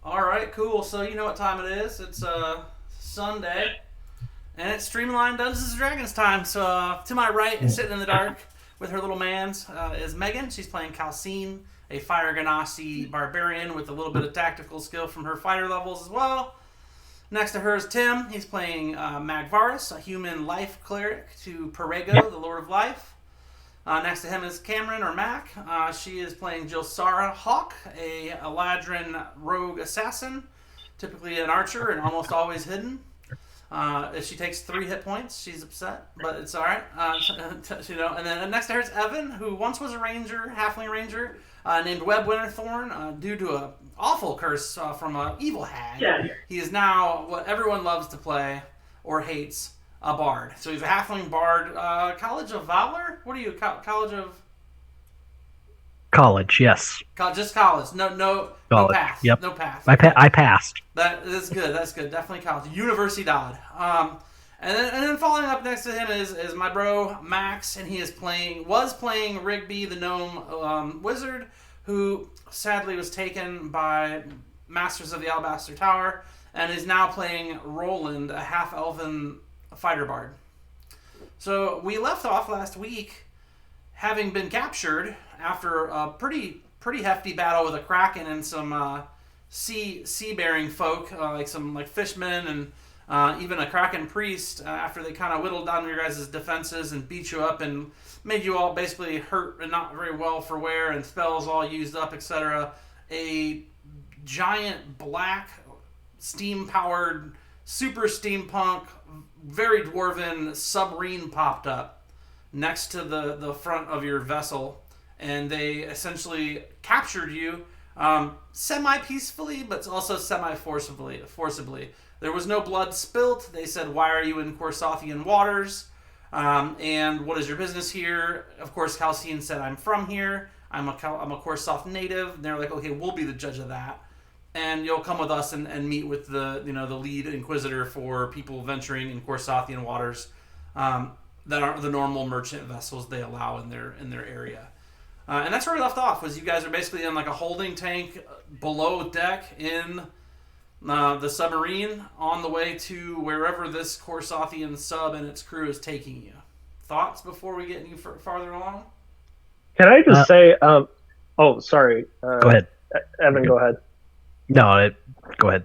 All right, cool. So you know what time it is. It's Sunday, and it's Streamlined Dungeons Dragons time. So to my right, sitting in the dark with her little mans, is Megan. She's playing Calcine, a Fire Ganassi barbarian with a little bit of tactical skill from her fighter levels as well. Next to her is Tim. He's playing Magvaris, a human life cleric to Perego, the Lord of Life. Next to him is Cameron, or Mac. She is playing Jilsara Hawk, a Eladrin rogue assassin, typically an archer and almost always hidden. If she takes 3 hit points, she's upset, but it's all right. And then next to her is Evan, who once was a ranger, halfling ranger, named Webb Winterthorn, due to an awful curse from an evil hag. Yeah. He is now what everyone loves to play or hates. A bard. So he's a halfling bard. College of Valor? What are you? College of... College, yes. Just college. No college. path. Yep. No path. I passed. That's good. That's good. Definitely college. Universidad. And then following up next to him is my bro Max, and he was playing Rigby, the gnome wizard, who sadly was taken by Masters of the Alabaster Tower, and is now playing Roland, a half-elven fighter bard. So we left off last week having been captured after a pretty hefty battle with a kraken and some sea-bearing folk, like some fishmen and even a kraken priest, after they kind of whittled down your guys' defenses and beat you up and made you all basically hurt and not very well for wear and spells all used up, etc. A giant black steam-powered super steampunk, very dwarven submarine popped up next to the front of your vessel, and they essentially captured you semi-peacefully, but also semi-forcibly. There was no blood spilt. They said, "Why are you in Corsothian waters? And what is your business here?" Of course, Calcine said, "I'm from here. I'm a Corsoth native." And they're like, "Okay, we'll be the judge of that. And you'll come with us and meet with the lead inquisitor for people venturing in Corsothian waters that aren't the normal merchant vessels they allow in their area." And that's where we left off. Was you guys are basically in like a holding tank below deck in the submarine on the way to wherever this Corsothian sub and its crew is taking you. Thoughts before we get any farther along? Can I just say? Oh, sorry. Go ahead, Evan. Go ahead. No, go ahead.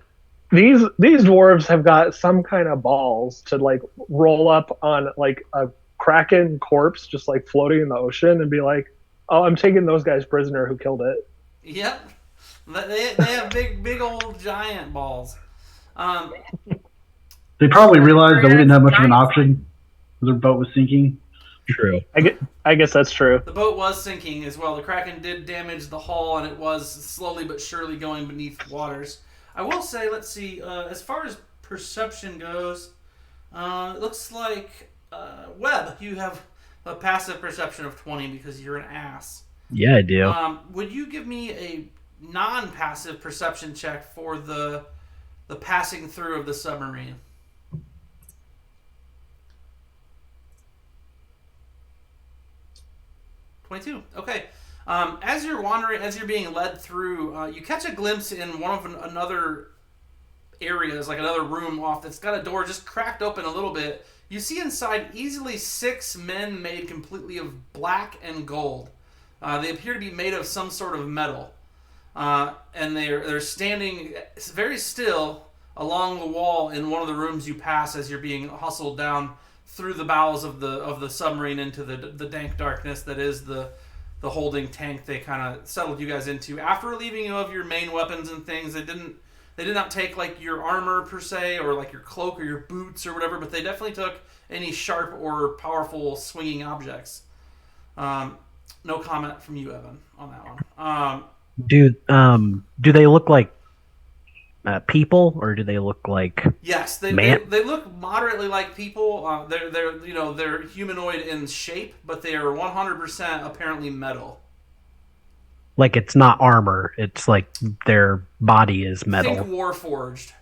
These dwarves have got some kind of balls to roll up on a kraken corpse just floating in the ocean and be like, "Oh, I'm taking those guys prisoner who killed it." Yep, they have big old giant balls. They probably realized that we didn't have much of an option. Their boat was sinking. True. I guess that's true. The boat was sinking as well. The kraken did damage the hull, and it was slowly but surely going beneath waters. I will say, let's see, as far as perception goes, it looks like, Webb, you have a passive perception of 20 because you're an ass. Yeah, I do. Would you give me a non-passive perception check for the passing through of the submarine? 22. Okay. As you're wandering, as you're being led through, you catch a glimpse in one of another areas, like another room off that's got a door just cracked open a little bit. You see inside easily 6 men made completely of black and gold. They appear to be made of some sort of metal, and they're standing very still along the wall in one of the rooms you pass as you're being hustled down through the bowels of the submarine into the dank darkness that is the holding tank they kind of settled you guys into. After relieving you of your main weapons and things, they did not take your armor per se, or your cloak or your boots or whatever, but they definitely took any sharp or powerful swinging objects. No comment from you, Evan, on that one. Do they look like people, or do they look like... Yes, they look moderately like people. They're humanoid in shape, but they are 100% apparently metal. Like it's not armor; it's like their body is metal. Think Warforged.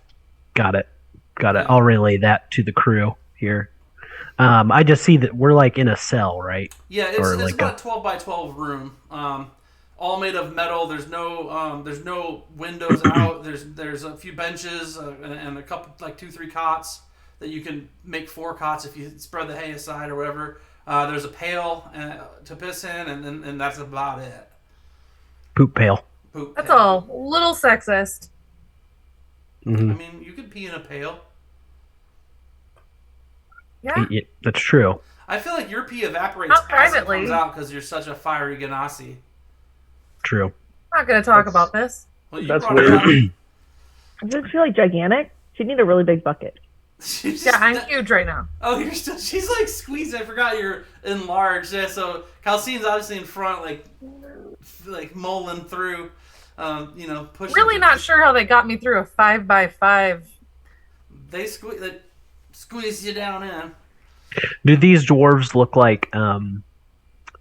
Got it. I'll relay that to the crew here. I just see that we're in a cell, right? Yeah, it's about a 12 by 12 room. all made of metal. There's no windows out. There's a few benches and a couple, like 2-3 cots that you can make 4 cots if you spread the hay aside or whatever. There's a pail to piss in, and that's about it. Poop pail. That's a little sexist. Mm-hmm. I mean, you could pee in a pail. Yeah. That's true. I feel like your pee evaporates Not as it privately. comes out because you're such a fiery ganassi. True. I'm not going to talk about this. Well, you That's brought it up. I just feel like gigantic. She'd need a really big bucket. She's Yeah, I'm just- huge right now. Oh, you're still. She's like squeezing. I forgot you're enlarged. Yeah, so Calcine's obviously in front, like mulling through. Pushing. Really not sure how they got me through a 5x5. They squeeze you down in. Do these dwarves look like the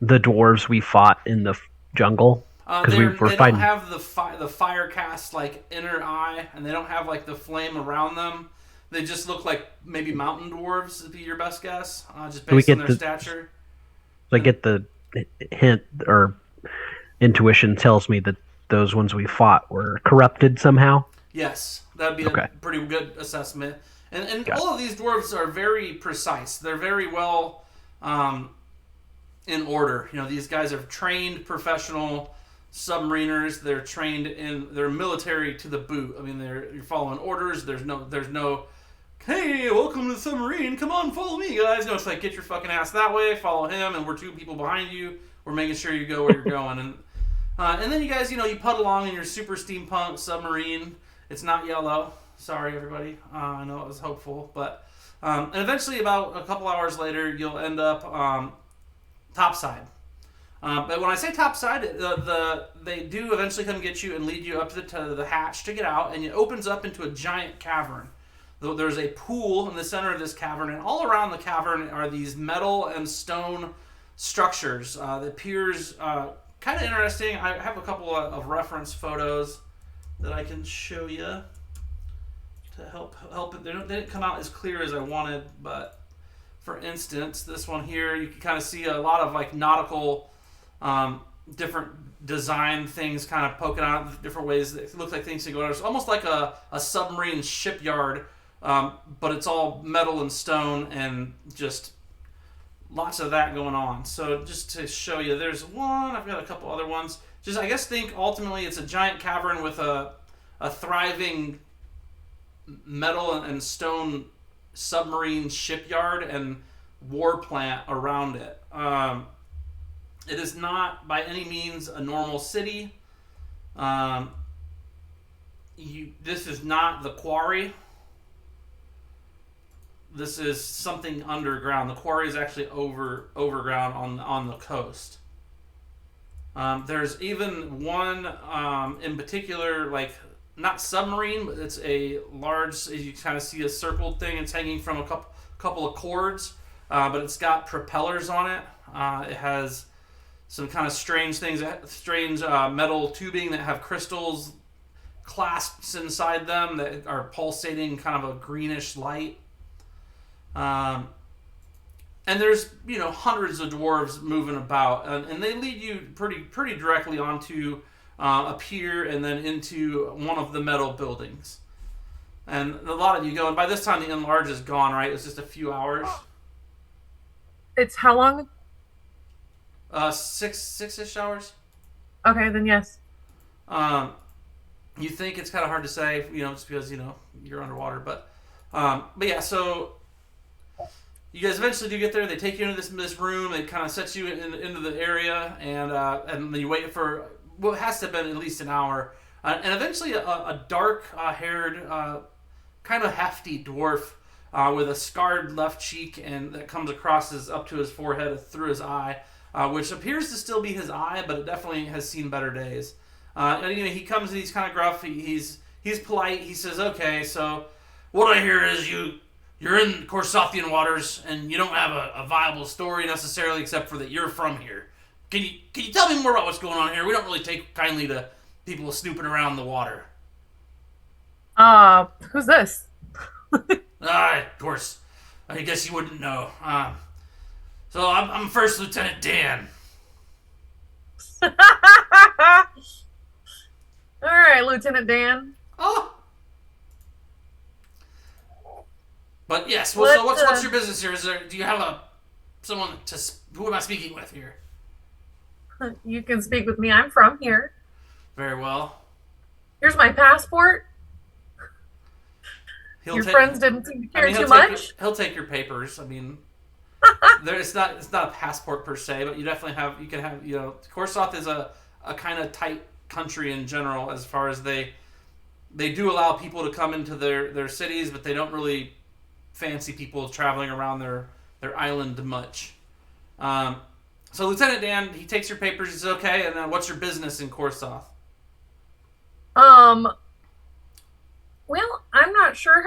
dwarves we fought in the jungle? They we were don't fighting. have the fire cast like inner eye, and they don't have like the flame around them. They just look like maybe mountain dwarves would be your best guess, just Do we based on get their the- stature. So I get the hint or intuition tells me that those ones we fought were corrupted somehow. Yes, that'd be Okay. a pretty good assessment. And Got it. all of these dwarves are very precise. They're very well in order. These guys are trained professional submariners. They're military to the boot. I mean, you're following orders. There's no, hey, welcome to the submarine. Come on, follow me, guys. No, it's like, get your fucking ass that way. Follow him, and we're 2 people behind you. We're making sure you go where you're going. And then you guys, you putt along in your super steampunk submarine. It's not yellow. Sorry, everybody. I know it was hopeful, but and eventually, about a couple hours later, you'll end up topside. But when I say topside, they do eventually come get you and lead you up to the hatch to get out, and it opens up into a giant cavern. There's a pool in the center of this cavern, and all around the cavern are these metal and stone structures. That appears kind of interesting. I have a couple of reference photos that I can show you to help it. They didn't come out as clear as I wanted, but for instance, this one here, you can kind of see a lot of like nautical different design things kind of poking out different ways. It looks like things can go on. It's almost like a submarine shipyard, but it's all metal and stone and just lots of that going on. So just to show you, there's one. I've got a couple other ones. Just I guess think ultimately it's a giant cavern with a thriving metal and stone submarine shipyard and war plant around it. It is not by any means a normal city. This is not the quarry. This is something underground. The quarry is actually overground on the coast. There's even one in particular, like not submarine, but it's a large. You kind of see a circled thing. It's hanging from a couple of cords, but it's got propellers on it. It has some kind of strange things, strange metal tubing that have crystals clasps inside them that are pulsating kind of a greenish light. And there's hundreds of dwarves moving about, and they lead you pretty directly onto a pier and then into one of the metal buildings. And a lot of you go, and by this time the enlarge is gone, right? It's just a few hours. It's how long? 6-ish hours. Okay, then yes. You think it's kind of hard to say, just because you're underwater, but yeah. So you guys eventually do get there. They take you into this room. They kind of set you into the area, and then you wait for what has to have been at least an hour, and eventually a dark-haired, kind of hefty dwarf with a scarred left cheek and that comes across up to his forehead through his eye, which appears to still be his eye, but it definitely has seen better days. And he comes and he's kind of gruff. He's polite. He says, "Okay, so what I hear is you're in Corsothian waters and you don't have a viable story necessarily, except for that you're from here. Can you tell me more about what's going on here? We don't really take kindly to people snooping around the water." Who's this? Of course. I guess you wouldn't know. So I'm First Lieutenant Dan. All right, Lieutenant Dan. Oh. But yes, well, so what's your business here? Do you have someone who am I speaking with here? You can speak with me. I'm from here. Very well. Here's my passport. Your friends didn't seem to care too much. He'll take your papers. I mean, it's not a passport per se, but you definitely can have. Korsoth is a kind of tight country in general, as far as they do allow people to come into their cities, but they don't really fancy people traveling around their island much. So Lieutenant Dan, he takes your papers. He says, "Okay, and then what's your business in Korsoth?" Well, I'm not sure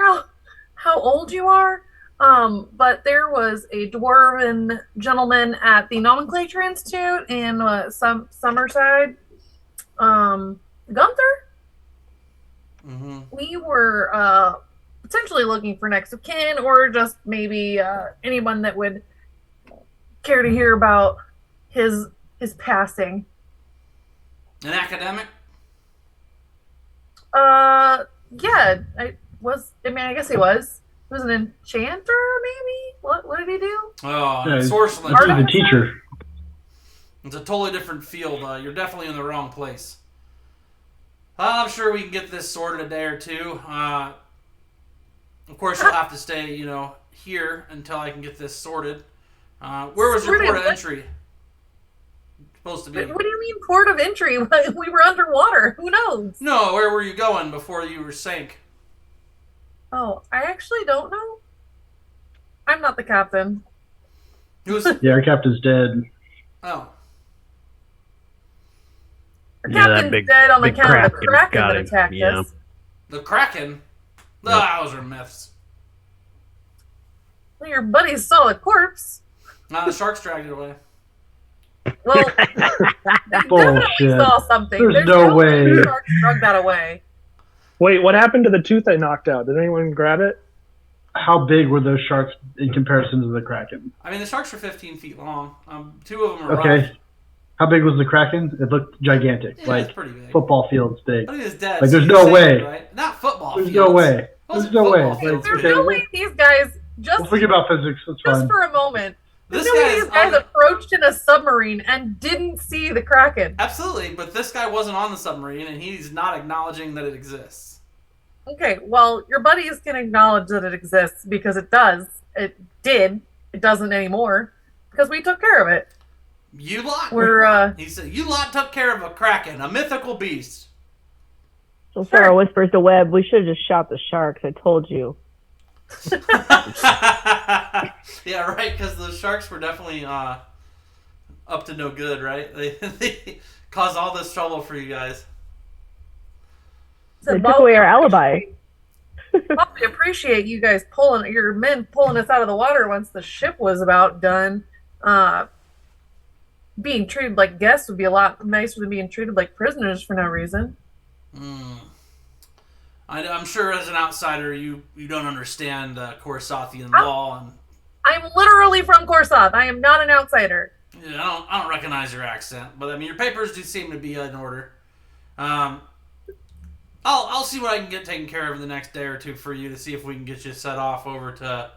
how old you are, but there was a dwarven gentleman at the Nomenclature Institute in Summerside, Gunther. Mm-hmm. We were potentially looking for next of kin, or just maybe anyone that would care to hear about his passing. An academic? Yeah, I guess he was. He was an enchanter, maybe? What did he do? Oh, Yeah, sorcerer. He's a teacher. It's a totally different field. You're definitely in the wrong place. I'm sure we can get this sorted a day or two. Of course, you'll have to stay, here until I can get this sorted. Where was your port of entry supposed to be? What do you mean port of entry? We were underwater. Who knows? No, where were you going before you were sank? Oh, I actually don't know. I'm not the captain. Who's? Yeah, our captain's dead. Oh. Our Yeah, that captain's dead on the big count of the Kraken Kraken got that him, attacked yeah. us. The Kraken? Yep. Those are myths. Well, your buddies saw the corpse. The sharks dragged it away. Well, they definitely Bullshit. saw something. There's no way. The sharks drug that away. Wait, what happened to the tooth I knocked out? Did anyone grab it? How big were those sharks in comparison to the Kraken? I mean, the sharks are 15 feet long. 2 of them are Okay. rough. How big was the Kraken? It looked gigantic. Yeah, like it's pretty big. football fields big. But he is dead. Like, so there's you're no safe, way. Right? Not football There's fields. no way. Those There's no way. football Like, fields, There's dude. no way these guys We'll forget about physics. That's just fine. for a moment. This There's no way guy's these guys on- approached in a submarine and didn't see the Kraken. Absolutely, but this guy wasn't on the submarine, and he's not acknowledging that it exists. Okay, well, your buddies can acknowledge that it exists because it does. It did. It doesn't anymore because we took care of it. You lot. He said, "You lot took care of a Kraken, a mythical beast." So Sarah whispers to Webb, we should have just shot the sharks. I told you. Yeah, right. Because the sharks were definitely up to no good, right? They caused all this trouble for you guys. They took away our alibi. Well, we appreciate you guys your men pulling us out of the water once the ship was about done. Being treated like guests would be a lot nicer than being treated like prisoners for no reason. I'm sure as an outsider, you don't understand Korsathian law, and I'm literally from Korsoth. I am not an outsider. yeah, I don't recognize your accent. But I mean, your papers do seem to be in order. I'll see what I can get taken care of in the next day or two for you to see if we can get you set off over to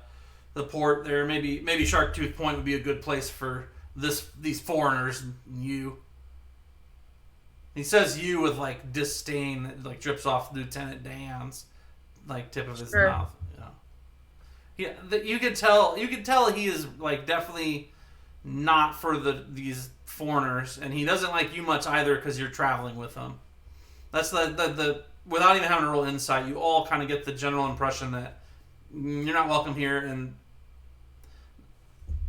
the port there. Maybe Sharktooth Point would be a good place for these foreigners and you. He says you with like disdain that like drips off Lieutenant Dan's like tip of his mouth. Yeah, you can tell he is like definitely not for these foreigners, and he doesn't like you much either because you're traveling with him. That's the without even having to roll insight, you all kind of get the general impression that you're not welcome here, and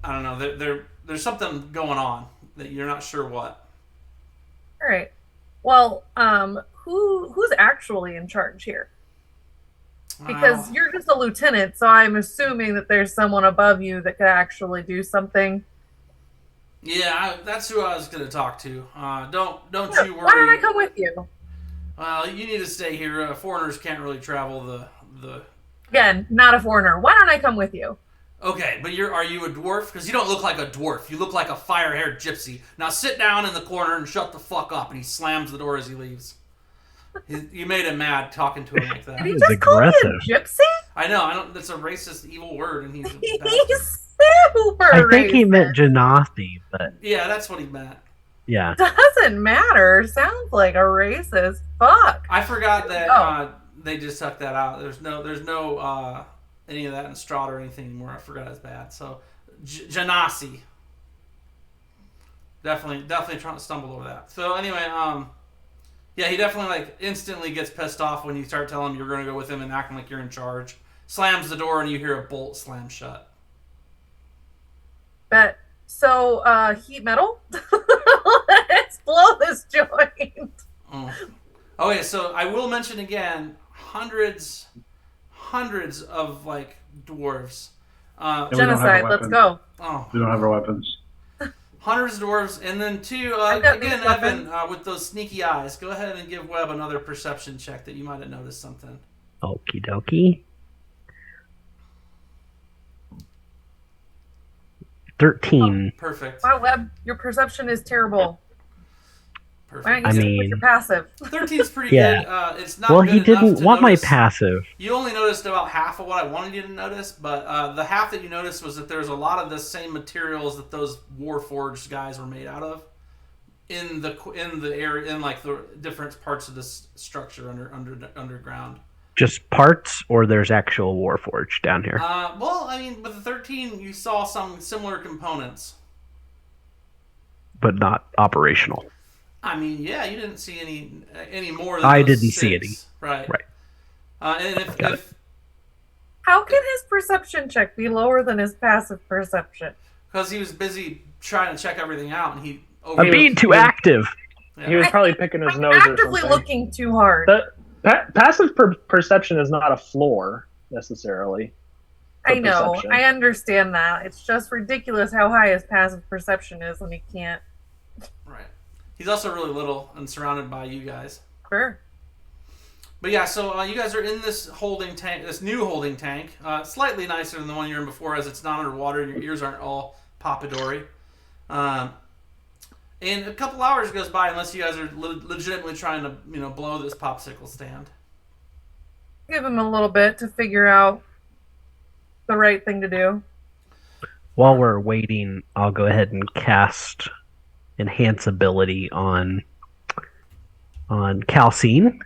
I don't know, there's something going on that you're not sure what. All right. Well, who's actually in charge here? Because you're just a lieutenant, so I'm assuming that there's someone above you that could actually do something. Yeah, that's who I was going to talk to. Don't you worry. Why don't I come with you? Well, you need to stay here. Foreigners can't really travel the. Again, not a foreigner. Why don't I come with you? Okay, but are you a dwarf? Because you don't look like a dwarf. You look like a fire-haired gypsy. Now sit down in the corner and shut the fuck up. And he slams the door as he leaves. You made him mad talking to him like that. Did he just call me a gypsy? I know. That's a racist, evil word, and he's super I think racist. he meant Genasi, but yeah, that's what he meant. yeah. Doesn't matter. Sounds like a racist. Fuck. I forgot that they just took that out. There's no any of that in Strahd or anything anymore. I forgot it's bad. So Genasi. Definitely trying to stumble over that. So anyway, yeah, he definitely like instantly gets pissed off when you start telling him you're going to go with him and acting like you're in charge. Slams the door and you hear a bolt slam shut. Bet. So, heat metal? Let's blow this joint. Okay, so I will mention again, hundreds of like dwarves. Genocide, let's go. Oh, We don't have our weapons. hundreds of dwarves, and then two, I've got again, these weapons. Evan, with those sneaky eyes, go ahead and give Webb another perception check that you might have noticed something. Okie dokie. 13. Perfect. Wow, Webb, your perception is terrible. Why Perfect. don't you stick with your passive? 13's pretty Yeah. good. It's not Well, good he enough didn't to want my notice- passive. You only noticed about half of what I wanted you to notice, but the half that you noticed was that there's a lot of the same materials that those Warforged guys were made out of in the area, in like the different parts of this structure underground. Just parts, or there's actual Warforged down here? Well, I mean, with the 13, you saw some similar components. But not operational. I mean, yeah, you didn't see any more than I those didn't see 6. any. Right. Right. And Got if How can his perception check be lower than his passive perception? because he was busy trying to check everything out, and he I'm being too active. He was probably picking his I'm nose or actively something. looking too hard. Passive perception is not a floor necessarily. I know. perception. I understand that. It's just ridiculous how high his passive perception is when he can't. Right. He's also really little and surrounded by you guys. Sure. But yeah, so you guys are in this holding tank, this new holding tank, slightly nicer than the one you're in before, as it's not underwater and your ears aren't all pompadory. And a couple hours goes by unless you guys are legitimately trying to, blow this popsicle stand. Give him a little bit to figure out the right thing to do. While we're waiting, I'll go ahead and cast Enhance Ability on Calcine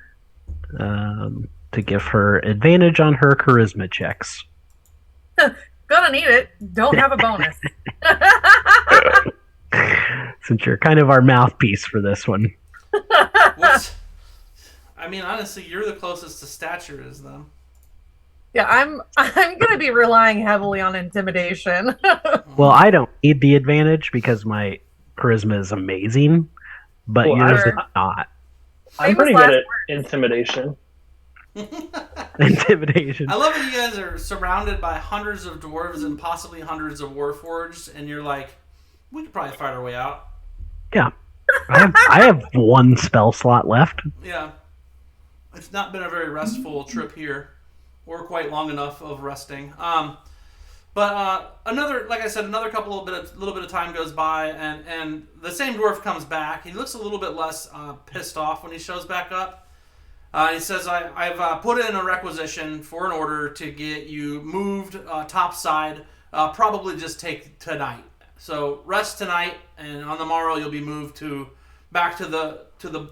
to give her advantage on her charisma checks. Gonna need it. Don't have a bonus. Since you're kind of our mouthpiece for this one. What? I mean, honestly, you're the closest to stature as them. Yeah, I'm gonna be relying heavily on intimidation. Well, I don't need the advantage because my charisma is amazing, but Well, yours I- is not. I'm Famous pretty last good at intimidation. Intimidation. I love that you guys are surrounded by hundreds of dwarves and possibly hundreds of warforged, and you're like, we could probably fight our way out. Yeah. I have one spell slot left. Yeah. It's not been a very restful trip here, or quite long enough of resting. But another, like I said, another little bit of time goes by, and the same dwarf comes back. He looks a little bit less pissed off when he shows back up. He says, I've put in a requisition for an order to get you moved topside, probably just take tonight. So rest tonight, and on the morrow you'll be moved back to the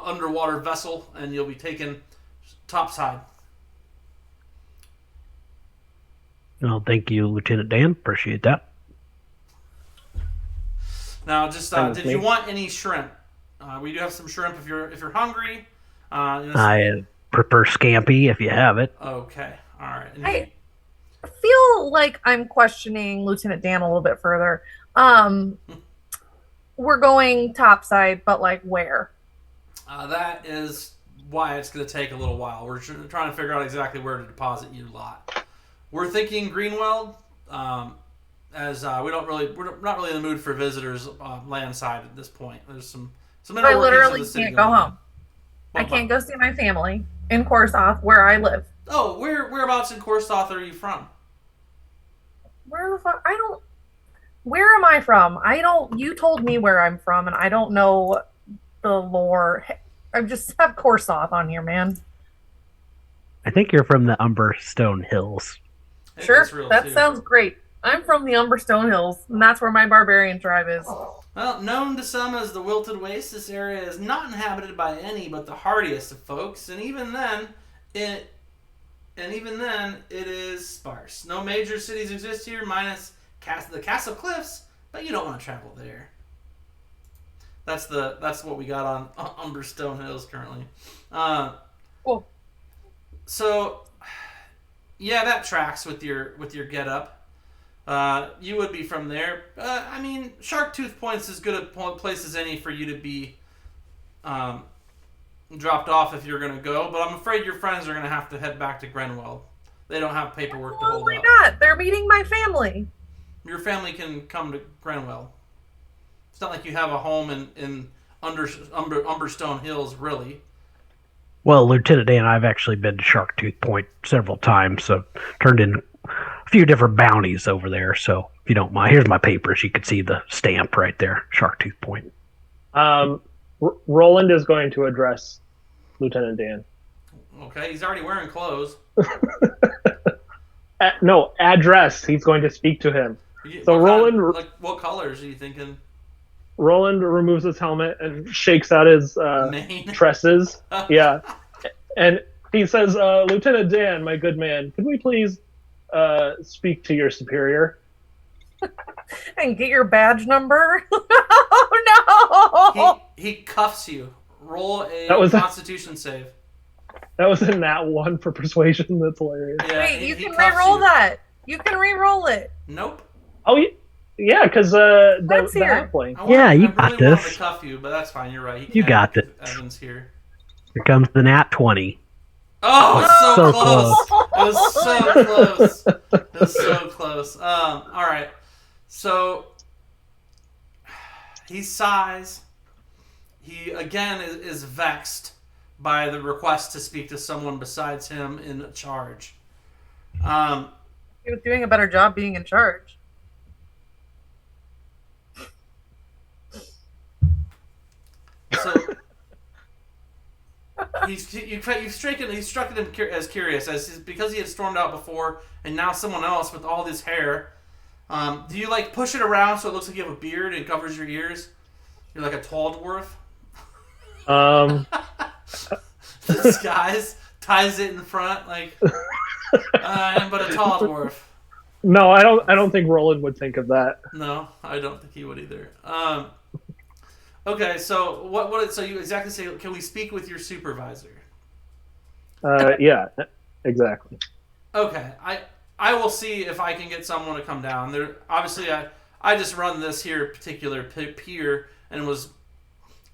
underwater vessel, and you'll be taken topside. Well, thank you, Lieutenant Dan. Appreciate that. Now, just Thanks, did mate. you want any shrimp? We do have some shrimp if you're hungry. I prefer scampi if you have it. Okay, all right. And I feel like I'm questioning Lieutenant Dan a little bit further. We're going topside, but like where? that is why it's going to take a little while. We're trying to figure out exactly where to deposit you lot. We're thinking Greenweld, as we're not really in the mood for visitors landside at this point. There's some I inner workings of literally the city can't go going on. home. I can't go see my family in Korsoth, where I live. Oh, whereabouts in Korsoth are you from? Where the fuck? Where am I from? You told me where I'm from, and I don't know the lore. I just have Korsoth on here, man. I think you're from the Umberstone Hills. Sure, that sounds great. I'm from the Umberstone Hills, and that's where my barbarian tribe is. Well, known to some as the Wilted Waste, this area is not inhabited by any but the hardiest of folks, and even then, it is sparse. No major cities exist here, minus the Castle Cliffs, but you don't want to travel there. That's what we got on Umberstone Hills currently. Cool. So, yeah, that tracks with your getup. You would be from there. I mean, Sharktooth Point's as good a place as any for you to be dropped off if you're going to go, but I'm afraid your friends are going to have to head back to Grenwell. They don't have paperwork to hold why up. not? They're meeting my family. Your family can come to Grenwell. It's not like you have a home in Umberstone Hills, really. Well, Lieutenant Dan and I have actually been to Sharktooth Point several times, so turned in a few different bounties over there. So if you don't mind, here's my papers. You can see the stamp right there, Sharktooth Point. Roland is going to address Lieutenant Dan. Okay, he's already wearing clothes. No, address. He's going to speak to him. So Roland, what colors are you thinking? Roland removes his helmet and shakes out his tresses. Yeah, and he says, "Lieutenant Dan, my good man, could we please speak to your superior?" And get your badge number? Oh, no! He cuffs you. Roll a Constitution save. That was in that one for persuasion. That's hilarious. Yeah, wait, you can re-roll that. You can re-roll it. Nope. Oh, yeah, because the halfling. Yeah, you I got really wanted this. to cuff you, but that's fine. You're right. You got this. Evan's here. Here comes the nat 20. Oh, it's so close. It was so close. It was so close. All right. So he sighs. He again is vexed by the request to speak to someone besides him in charge. He was doing a better job being in charge. So you struck him as curious because he had stormed out before, and now someone else with all this hair. Do you push it around so it looks like you have a beard and covers your ears? You're like a tall dwarf. Disguise, ties it in front I'm but a tall dwarf. No, I don't think Roland would think of that. No, I don't think he would either. Okay, so what? So you exactly say? Can we speak with your supervisor? Yeah, exactly. Okay, I will see if I can get someone to come down. There, obviously, I just run this here particular pier and was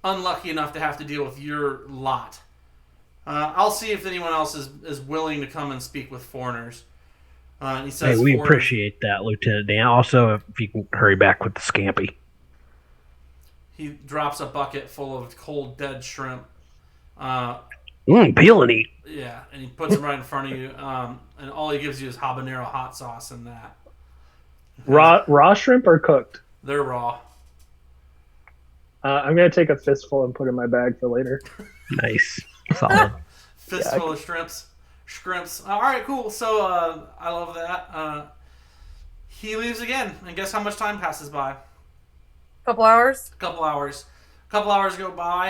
unlucky enough to have to deal with your lot. I'll see if anyone else is willing to come and speak with foreigners. He says, "Hey, we appreciate that, Lieutenant Dan. Also, if you can hurry back with the scampi." He drops a bucket full of cold, dead shrimp. Peel and eat. Yeah, and he puts them right in front of you. And all he gives you is habanero hot sauce and that. Raw shrimp or cooked? They're raw. I'm going to take a fistful and put it in my bag for later. Nice. Solid. Fistful of shrimps. All right, cool. So I love that. He leaves again, and guess how much time passes by? Couple hours. A couple hours go by,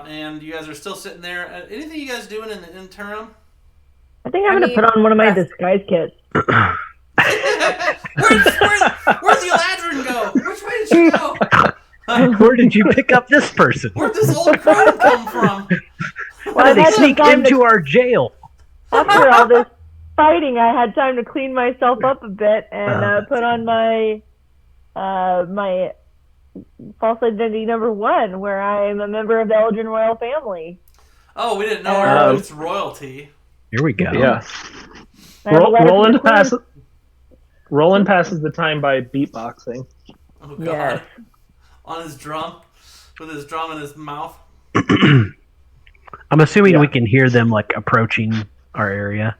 and you guys are still sitting there. Anything you guys doing in the interim? I think I'm going to put on one of my disguise kits. Where'd the Eladrin go? Which way did she go? Where did you pick up this person? Where'd this old crone come from? Why did they sneak into our jail? After all this fighting, I had time to clean myself up a bit and put on my my false identity number 1, where I am a member of the Eldrin royal family. Oh, we didn't know it's royalty. Here we go. Yeah. Roland passes the time by beatboxing. Oh, God. Yes. On his drum, with his drum in his mouth. I'm assuming we can hear them approaching our area.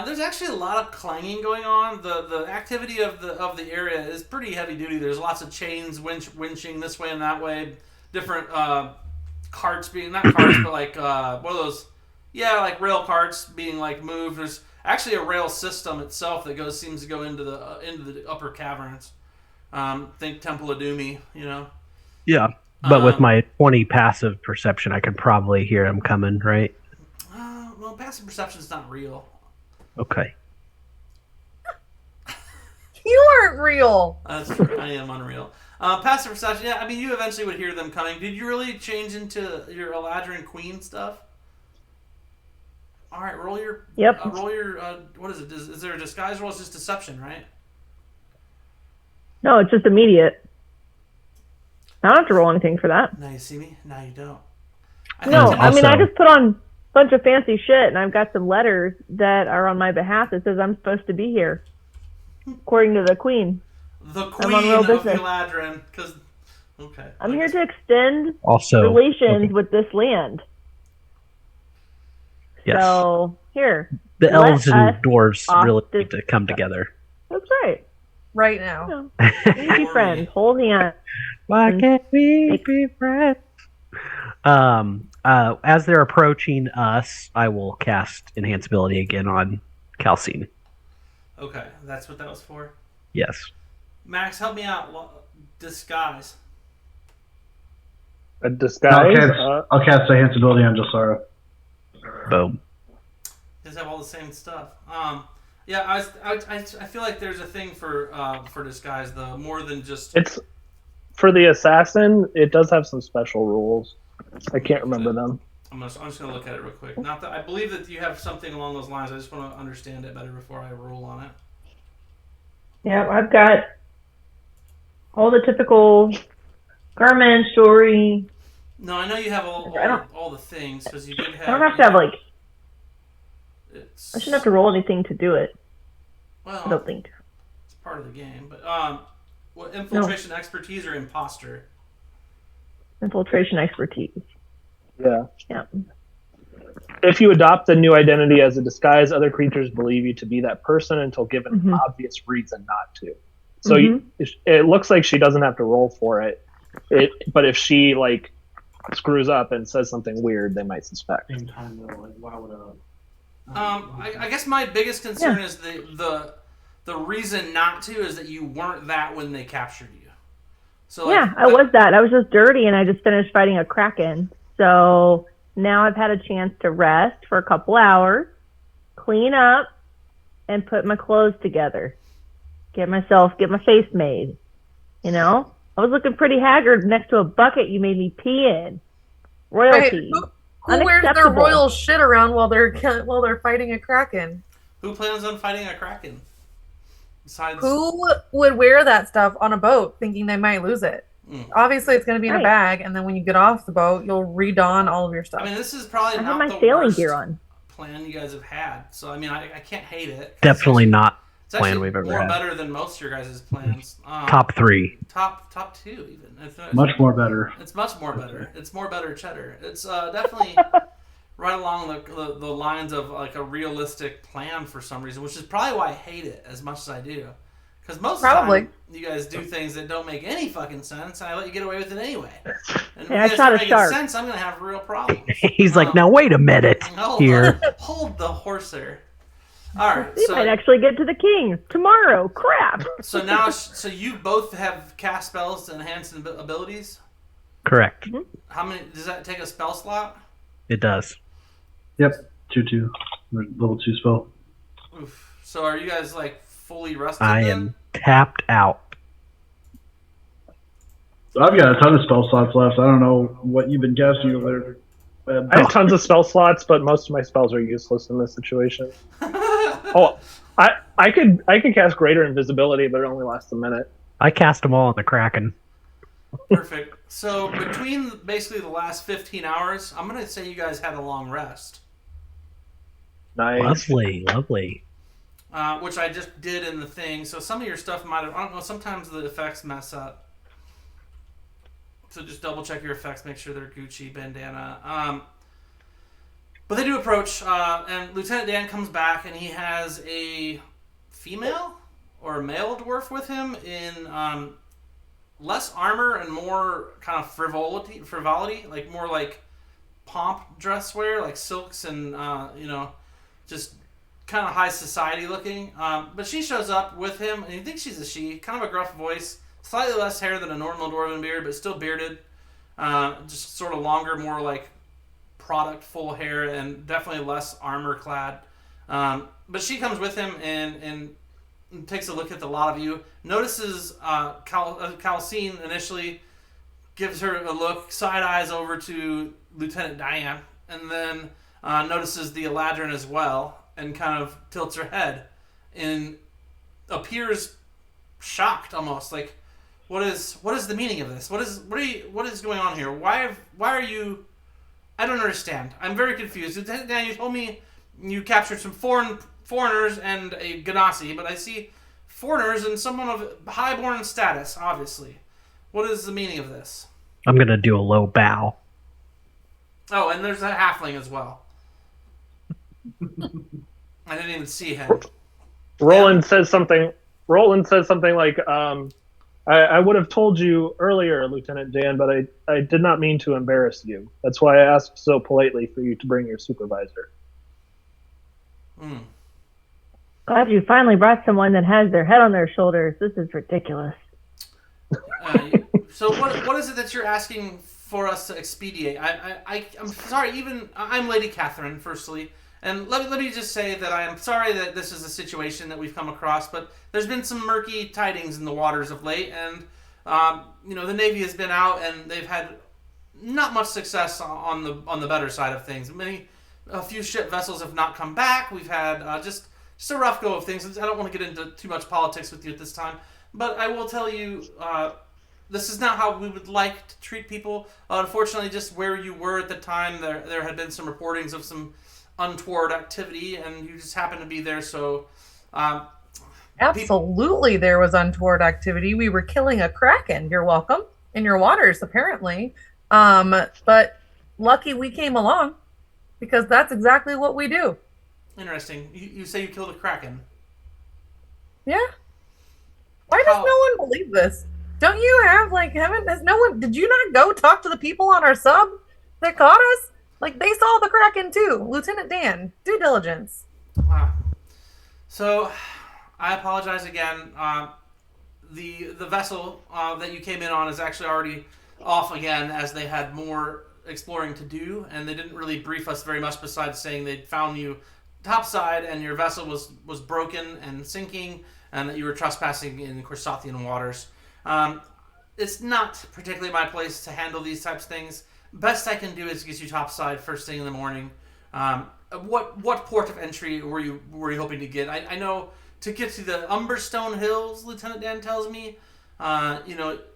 There's actually a lot of clanging going on. The activity of the area is pretty heavy duty. There's lots of chains winching this way and that way. Different carts being not carts, but like what are those? Yeah, like rail carts being like moved. There's actually a rail system itself that seems to go into the upper caverns. Think Temple of Doomy, you know. Yeah, but with my 20 passive perception, I can probably hear them coming, right? Well, passive perception's not real. Okay. You aren't real. That's true. I am unreal. Passive perception, yeah, I mean, you eventually would hear them coming. Did you really change into your Eladrin Queen stuff? All right, roll your... Yep. What is it? Is there a disguise roll? It's just deception, right? No, it's just immediate. I don't have to roll anything for that. Now you see me? Now you don't. No, I mean, I Also- just put on a bunch of fancy shit, and I've got some letters that are on my behalf that says I'm supposed to be here, according to the queen. The I'm Queen on real of business. Eladrin, because... Okay. I'm here to extend Also, relations okay. with this land. Yes. So, here. The let elves and us dwarves off really this- need to come together. That's right. Right now. Be friends. Hold hands. Why can't we be friends? As they're approaching us, I will cast Enhance Ability again on Calcine. Okay, that's what that was for. Yes. Max, help me out. Disguise. A disguise? I'll cast Enhance Ability on Jelsara. Boom. You guys have all the same stuff. Yeah, I feel like there's a thing for disguise, though, more than just... It's for the assassin. It does have some special rules. I can't remember them. I'm just going to look at it real quick. Not that I believe that you have something along those lines. I just want to understand it better before I rule on it. Yeah, I've got all the typical garments, jewelry. No, I know you have all the things, because you did have... I don't have to have, like... It's, I shouldn't have to roll anything to do it. well, I don't think. it's part of the game. But what infiltration, expertise, or imposter? Infiltration expertise. Yeah. Yeah. If you adopt a new identity as a disguise, other creatures believe you to be that person until given an obvious reason not to. So it looks like she doesn't have to roll for it. But if she like screws up and says something weird, they might suspect. Same time though, like why would I guess my biggest concern is the reason not to is that you weren't that when they captured you. So like, Yeah, I was that. I was just dirty, and I just finished fighting a kraken. So now I've had a chance to rest for a couple hours, clean up, and put my clothes together. Get my face made. You know? I was looking pretty haggard next to a bucket you made me pee in. Royalty. Right. Who wears their Unacceptable. royal shit around while they're fighting a kraken? who plans on fighting a kraken? Besides, Who would wear that stuff on a boat thinking they might lose it? Obviously, it's going to be in a bag, and then when you get off the boat, you'll redon all of your stuff. I mean, this is probably I have not my the sailing worst gear on. plan you guys have had. So I mean, I can't hate it. Definitely not It's plan actually we've ever more had. better than most of your guys' plans. Top 3. Top two even. much more better. It's much more better. It's more better cheddar. It's definitely right along the lines of like a realistic plan for some reason, which is probably why I hate it as much as I do. Because most of the time, you guys do things that don't make any fucking sense, and I let you get away with it anyway. And Yeah, I if you shot guys a make shark. sense, I'm going to have real problems. He's like, now wait a minute here. Hold the horser. All right. We might actually get to the king tomorrow. Crap. So now, so you both have cast spells to enhance abilities? Correct. How many? Does that take a spell slot? It does. Yep, 2/2, level 2 spell. Oof. So are you guys like fully rested? I then? am tapped out. So I've got a ton of spell slots left. I don't know what you've been casting over there. I have tons of spell slots, but most of my spells are useless in this situation. I could cast Greater Invisibility, but it only lasts a minute. I cast them all on the Kraken. Perfect. So between basically the last 15 hours, I'm gonna say you guys had a long rest, Nice. Lovely. which I just did in the thing. So some of your stuff might have. I don't know. Sometimes the effects mess up. So just double check your effects. Make sure they're Gucci bandana. But they do approach, and Lieutenant Dan comes back, and he has a female or a male dwarf with him in less armor and more kind of frivolity, like more like pomp dress wear, like silks and just kind of high society looking. But she shows up with him, and you think she's a she. Kind of a gruff voice, slightly less hair than a normal dwarven beard, but still bearded. Just sort of longer, more like product full hair, and definitely less armor clad. But she comes with him and takes a look at the lot of you. Notices Calcine initially, gives her a look, side eyes over to Lieutenant Diane, and then notices the Eladrin as well, and kind of tilts her head and appears shocked almost. Like, what is the meaning of this? What is going on here? Why are you? I don't understand. I'm very confused. Lieutenant Dan, you told me you captured some foreigners and a Ganassi, but I see foreigners and someone of highborn status, obviously. What is the meaning of this? I'm going to do a low bow. Oh, and there's a halfling as well. I didn't even see him. Roland says something like, I would have told you earlier, Lieutenant Dan, but I did not mean to embarrass you. That's why I asked so politely for you to bring your supervisor. Glad you finally brought someone that has their head on their shoulders. This is ridiculous. So what is it that you're asking for us to expedite? I'm sorry, I'm Lady Catherine, firstly. And let me just say that I am sorry that this is a situation that we've come across, but there's been some murky tidings in the waters of late, and the Navy has been out, and they've had not much success on the better side of things. A few ship vessels have not come back. We've had just a rough go of things. I don't want to get into too much politics with you at this time, but I will tell you, this is not how we would like to treat people. Unfortunately, just where you were at the time, there had been some reportings of some untoward activity, and you just happened to be there, so absolutely there was untoward activity. We were killing a kraken, you're welcome, in your waters apparently, but lucky we came along, because that's exactly what we do. Interesting. You say you killed a kraken? Yeah. Why does no one believe this? Don't you have did you not go talk to the people on our sub that caught us? Like, they saw the kraken too. Lieutenant Dan, due diligence. Wow. So, I apologize again. The vessel that you came in on is actually already off again, as they had more exploring to do, and they didn't really brief us very much besides saying they'd found you topside and your vessel was broken and sinking, and that you were trespassing in Corsathian waters. It's not particularly my place to handle these types of things. Best I can do is get you topside first thing in the morning. What port of entry were you hoping to get? I know to get to the Umberstone Hills, Lieutenant Dan tells me,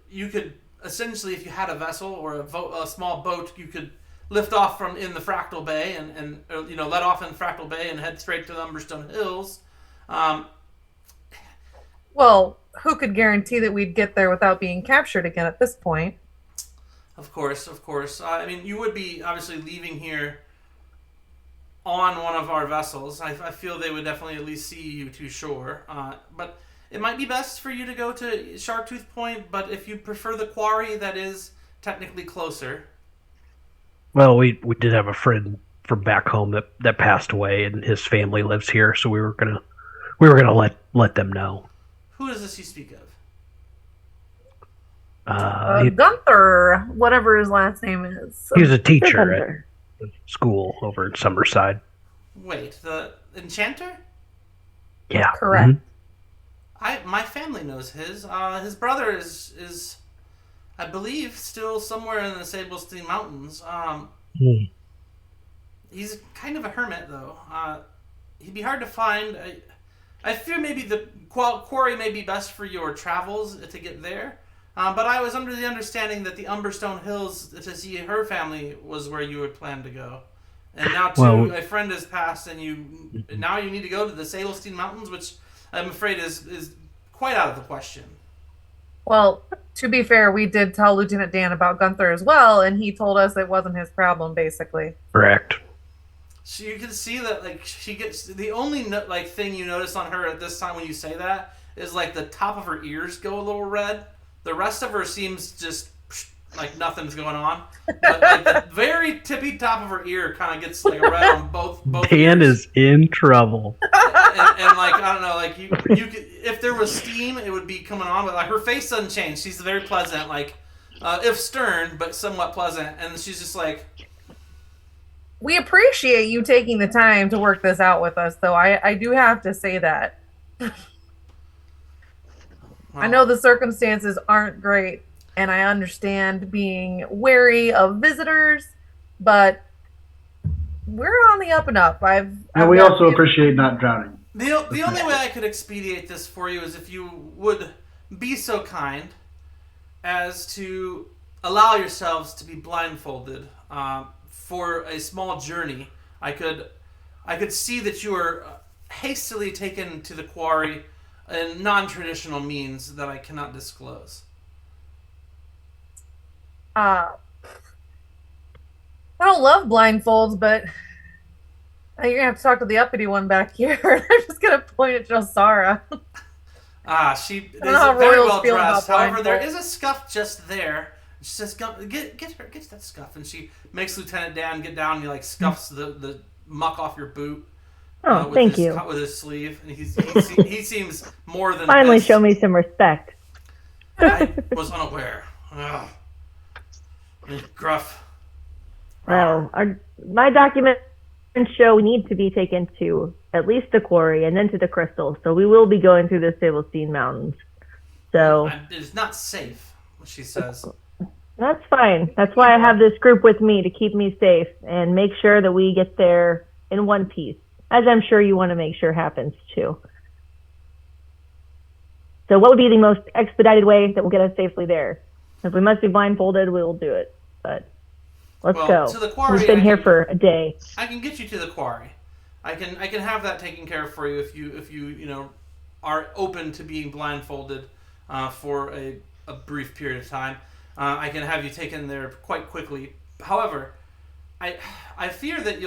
you could essentially, if you had a vessel or a small boat, you could lift off from in the Fractal Bay and let off in Fractal Bay and head straight to the Umberstone Hills. Well, who could guarantee that we'd get there without being captured again at this point? Of course. You would be obviously leaving here on one of our vessels. I feel they would definitely at least see you to shore. But it might be best for you to go to Sharktooth Point, but if you prefer the quarry, that is technically closer. Well, we did have a friend from back home that passed away, and his family lives here, so we were gonna let them know. Who is this you speak of? Gunther, whatever his last name is. He was a teacher at the school over in Summerside. Wait, the Enchanter? Yeah. Correct. Mm-hmm. My family knows his. His brother is I believe still somewhere in the Sablestein Mountains. He's kind of a hermit though. He'd be hard to find. I fear maybe the quarry may be best for your travels to get there. But I was under the understanding that the Umberstone Hills to see her family was where you had planned to go. And now a friend has passed, and now you need to go to the Sablestein Mountains, which I'm afraid is quite out of the question. Well, to be fair, we did tell Lieutenant Dan about Gunther as well, and he told us it wasn't his problem, basically. Correct. So you can see that like she gets the only like thing you notice on her at this time when you say that is like the top of her ears go a little red. The rest of her seems just like nothing's going on. But like the very tippy top of her ear kind of gets like a red on both Dan ears. is in trouble. And like I don't know, like you could, if there was steam, it would be coming on. But like her face doesn't change. She's very pleasant, like if stern, but somewhat pleasant. And she's just like. We appreciate you taking the time to work this out with us, though. I do have to say that. I know the circumstances aren't great, and I understand being wary of visitors, but we're on the up and up. And we also appreciate not drowning. The only way I could expedite this for you is if you would be so kind as to allow yourselves to be blindfolded. For a small journey, I could see that you are hastily taken to the quarry in non-traditional means that I cannot disclose. I don't love blindfolds, but you're gonna have to talk to the uppity one back here. I'm just gonna point at Josara. She is how very royals well feel about dressed. However, there blindfolds. is a scuff just there. She says, "Get that scuff," and she makes Lieutenant Dan get down and he like scuffs the muck off your boot. Oh, thank you. With his sleeve, and he seems more than Finally, pissed. show me some respect. I was unaware. Ugh. Gruff. Well, my documents show we need to be taken to at least the quarry and then to the crystals. So we will be going through the Sabelstein Mountains. So It's not safe, she says. that's fine. That's why I have this group with me to keep me safe and make sure that we get there in one piece, as I'm sure you want to make sure happens too. So what would be the most expedited way that will get us safely there? If we must be blindfolded, we will do it. But let's go. To the quarry, We've been here for a day. I can get you to the quarry. I can have that taken care of for you if you are open to being blindfolded for a brief period of time. I can have you taken there quite quickly. However, I fear that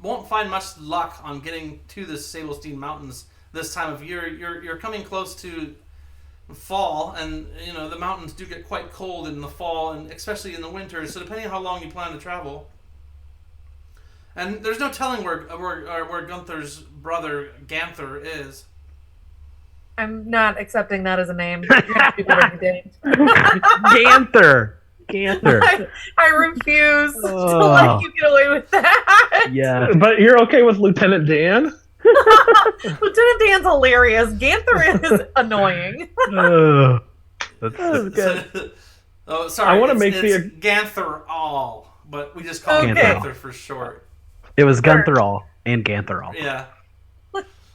won't find much luck on getting to the Sabelstein Mountains this time of year. You're coming close to fall, and the mountains do get quite cold in the fall, and especially in the winter. So depending on how long you plan to travel, and there's no telling where Gunther's brother Ganther is. I'm not accepting that as a name. You have to be better than Dane. Ganther. I refuse to let you get away with that. Yeah. But you're okay with Lieutenant Dan? Lieutenant Dan's hilarious. Ganther is annoying. That's good. Oh, sorry. I want to it's make the Ganther all, but we just call him Okay. Ganther for short. It was Guntherall and Gantherall. Yeah.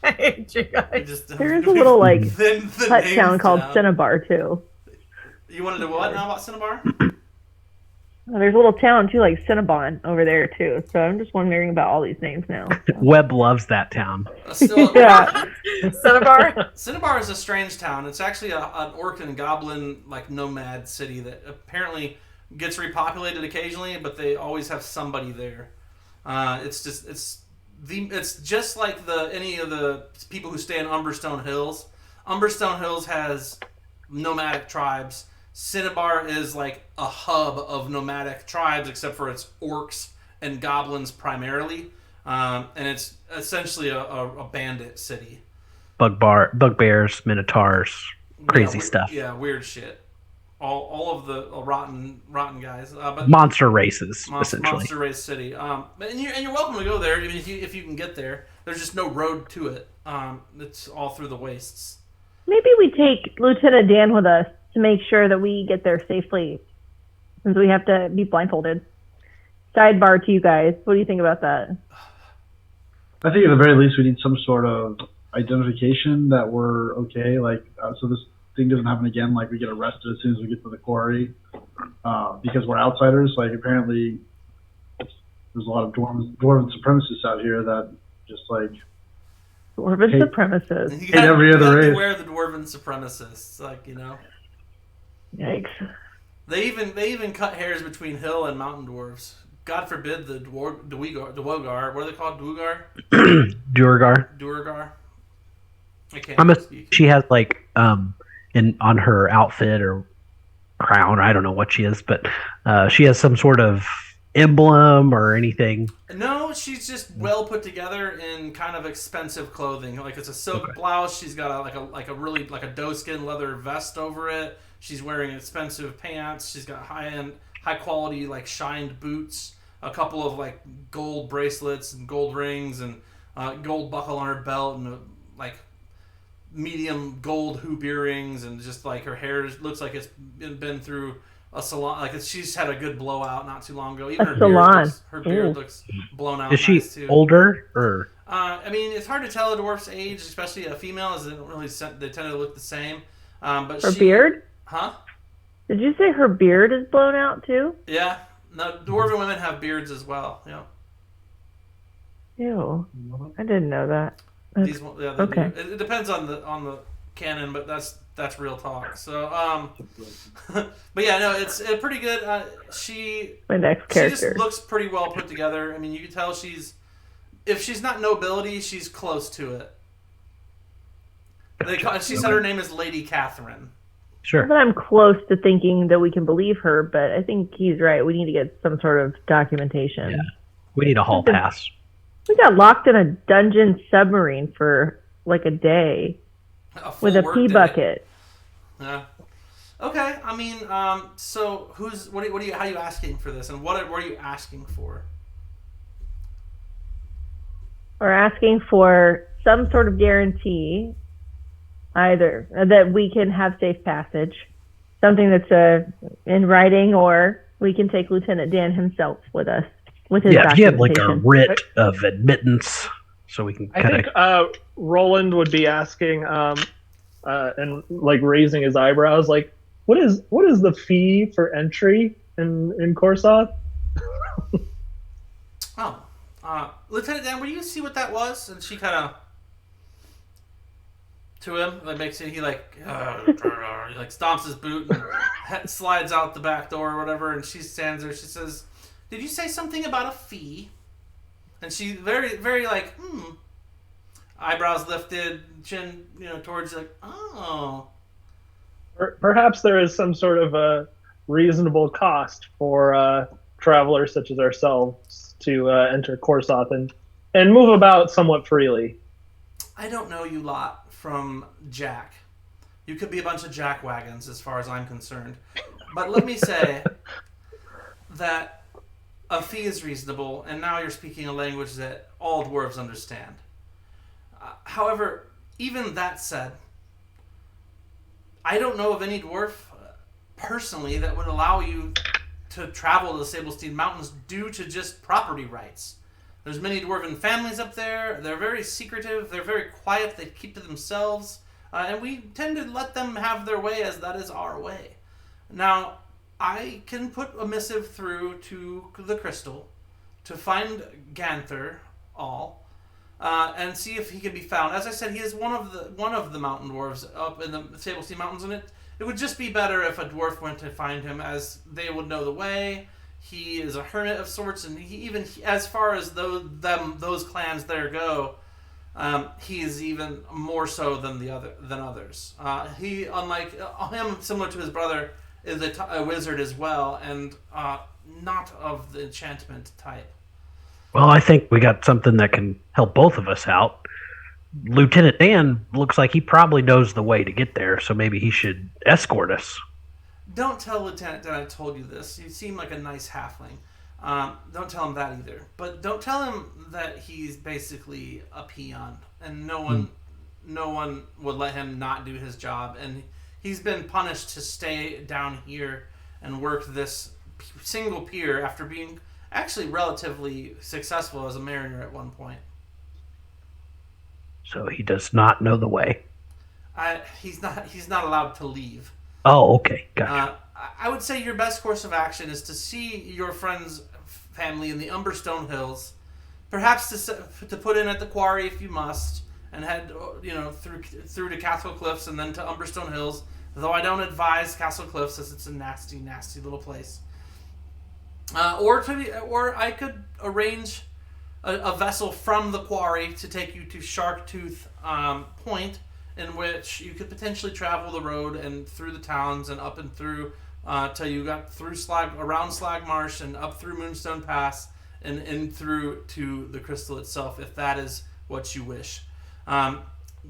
I hate you guys. There is a little like thin the hut names town called down. Cinnabar too. You wanted to what now about Cinnabar? There's a little town too, like Cinnabon over there too. So I'm just wondering about all these names now. Webb loves that town. Yeah. Cinnabar. Cinnabar is a strange town. It's actually an orc and goblin like nomad city that apparently gets repopulated occasionally, but they always have somebody there. It's just like any of the people who stay in Umberstone Hills. Umberstone Hills has nomadic tribes. Cinnabar is like a hub of nomadic tribes, except for it's orcs and goblins primarily, and it's essentially a bandit city. Bugbears, minotaurs, crazy stuff. Yeah, weird shit. All of the rotten guys. But Monster races, essentially. Monster race city. And you're welcome to go there if you can get there. There's just no road to it. It's all through the wastes. Maybe we take Lieutenant Dan with us to make sure that we get there safely, since we have to be blindfolded. Sidebar to you guys. What do you think about that? I think at the very least we need some sort of identification that we're okay, like so this thing doesn't happen again. Like we get arrested as soon as we get to the quarry because we're outsiders. Like apparently there's a lot of dwarven supremacists out here that just like Dwarven supremacists. You have every other to race. wear the dwarven supremacists, Yikes. They even cut hairs between hill and mountain dwarves. God forbid, the Dwogar. What are they called? Duergar. I can't speak. She has like on her outfit or crown. I don't know what she is, but she has some sort of emblem or anything. No, she's just well put together in kind of expensive clothing. Like it's a silk blouse. She's got a doeskin leather vest over it. She's wearing expensive pants. She's got high quality like shined boots. A couple of like gold bracelets and gold rings and gold buckle on her belt and like medium gold hoop earrings, and just like her hair looks like it's been through a salon. Like she's had a good blowout not too long ago. Even her beard looks blown out. Is she too. older or? I mean, it's hard to tell a dwarf's age, especially a female, as they tend to look the same. But her beard? Huh? Did you say her beard is blown out too? Yeah. No, dwarven women have beards as well. Yeah. Ew. I didn't know that. Okay. It depends on the canon, but that's real talk. So, but yeah, no, it's pretty good. My next character. She just looks pretty well put together. I mean, you can tell if she's not nobility, she's close to it. She said her name is Lady Catherine. Sure. But I'm close to thinking that we can believe her, but I think he's right. We need to get some sort of documentation. Yeah. We need a hall pass. We got locked in a dungeon submarine for like a day with a pee bucket. Yeah. Okay. I mean, so how are you asking for this, and what are you asking for? We're asking for some sort of guarantee, either that we can have safe passage, something that's in writing, or we can take Lieutenant Dan himself with us. With his if you have like a writ of admittance, so we can kind of. I think Roland would be asking, and like raising his eyebrows, like, what is the fee for entry in Corsoth? Lieutenant Dan, will you see what that was? And she kind of to him, like makes it. He like stomps his boot and slides out the back door or whatever. And she stands there. She says, "Did you say something about a fee?" And she very, very like, eyebrows lifted, chin, towards you, like, oh. Perhaps there is some sort of a reasonable cost for travelers such as ourselves to enter Corsoth and move about somewhat freely. I don't know you lot from Jack. You could be a bunch of jack wagons as far as I'm concerned. But let me say that a fee is reasonable, and now you're speaking a language that all dwarves understand. However, even that said, I don't know of any dwarf personally that would allow you to travel to the Sablestein Mountains due to just property rights. There's many dwarven families up there. They're very secretive. They're very quiet. They keep to themselves. And we tend to let them have their way, as that is our way. Now, I can put a missive through to the Crystal to find Ganther and see if he can be found. As I said, he is one of the mountain dwarves up in the Sablestein Mountains, and it would just be better if a dwarf went to find him, as they would know the way. He is a hermit of sorts, and he as far as those clans there go, he is even more so than others. He, unlike him, similar to his brother, is a wizard as well, and not of the enchantment type. Well, I think we got something that can help both of us out. Lieutenant Dan looks like he probably knows the way to get there, so maybe he should escort us. Don't tell Lieutenant Dan I told you this. You seem like a nice halfling. Don't tell him that either. But don't tell him that he's basically a peon, and no one would let him not do his job. And he's been punished to stay down here and work this single pier after being actually relatively successful as a mariner at one point. So he does not know the way. He's not allowed to leave. Oh, okay, gotcha. I would say your best course of action is to see your friend's family in the Umberstone Hills, perhaps to put in at the quarry if you must, and head through to Castle Cliffs and then to Umberstone Hills. Though I don't advise Castle Cliffs, as it's a nasty, nasty little place. Or I could arrange a vessel from the quarry to take you to Sharktooth Point, in which you could potentially travel the road and through the towns and up and through till you got through around Slag Marsh and up through Moonstone Pass and in through to the crystal itself, if that is what you wish.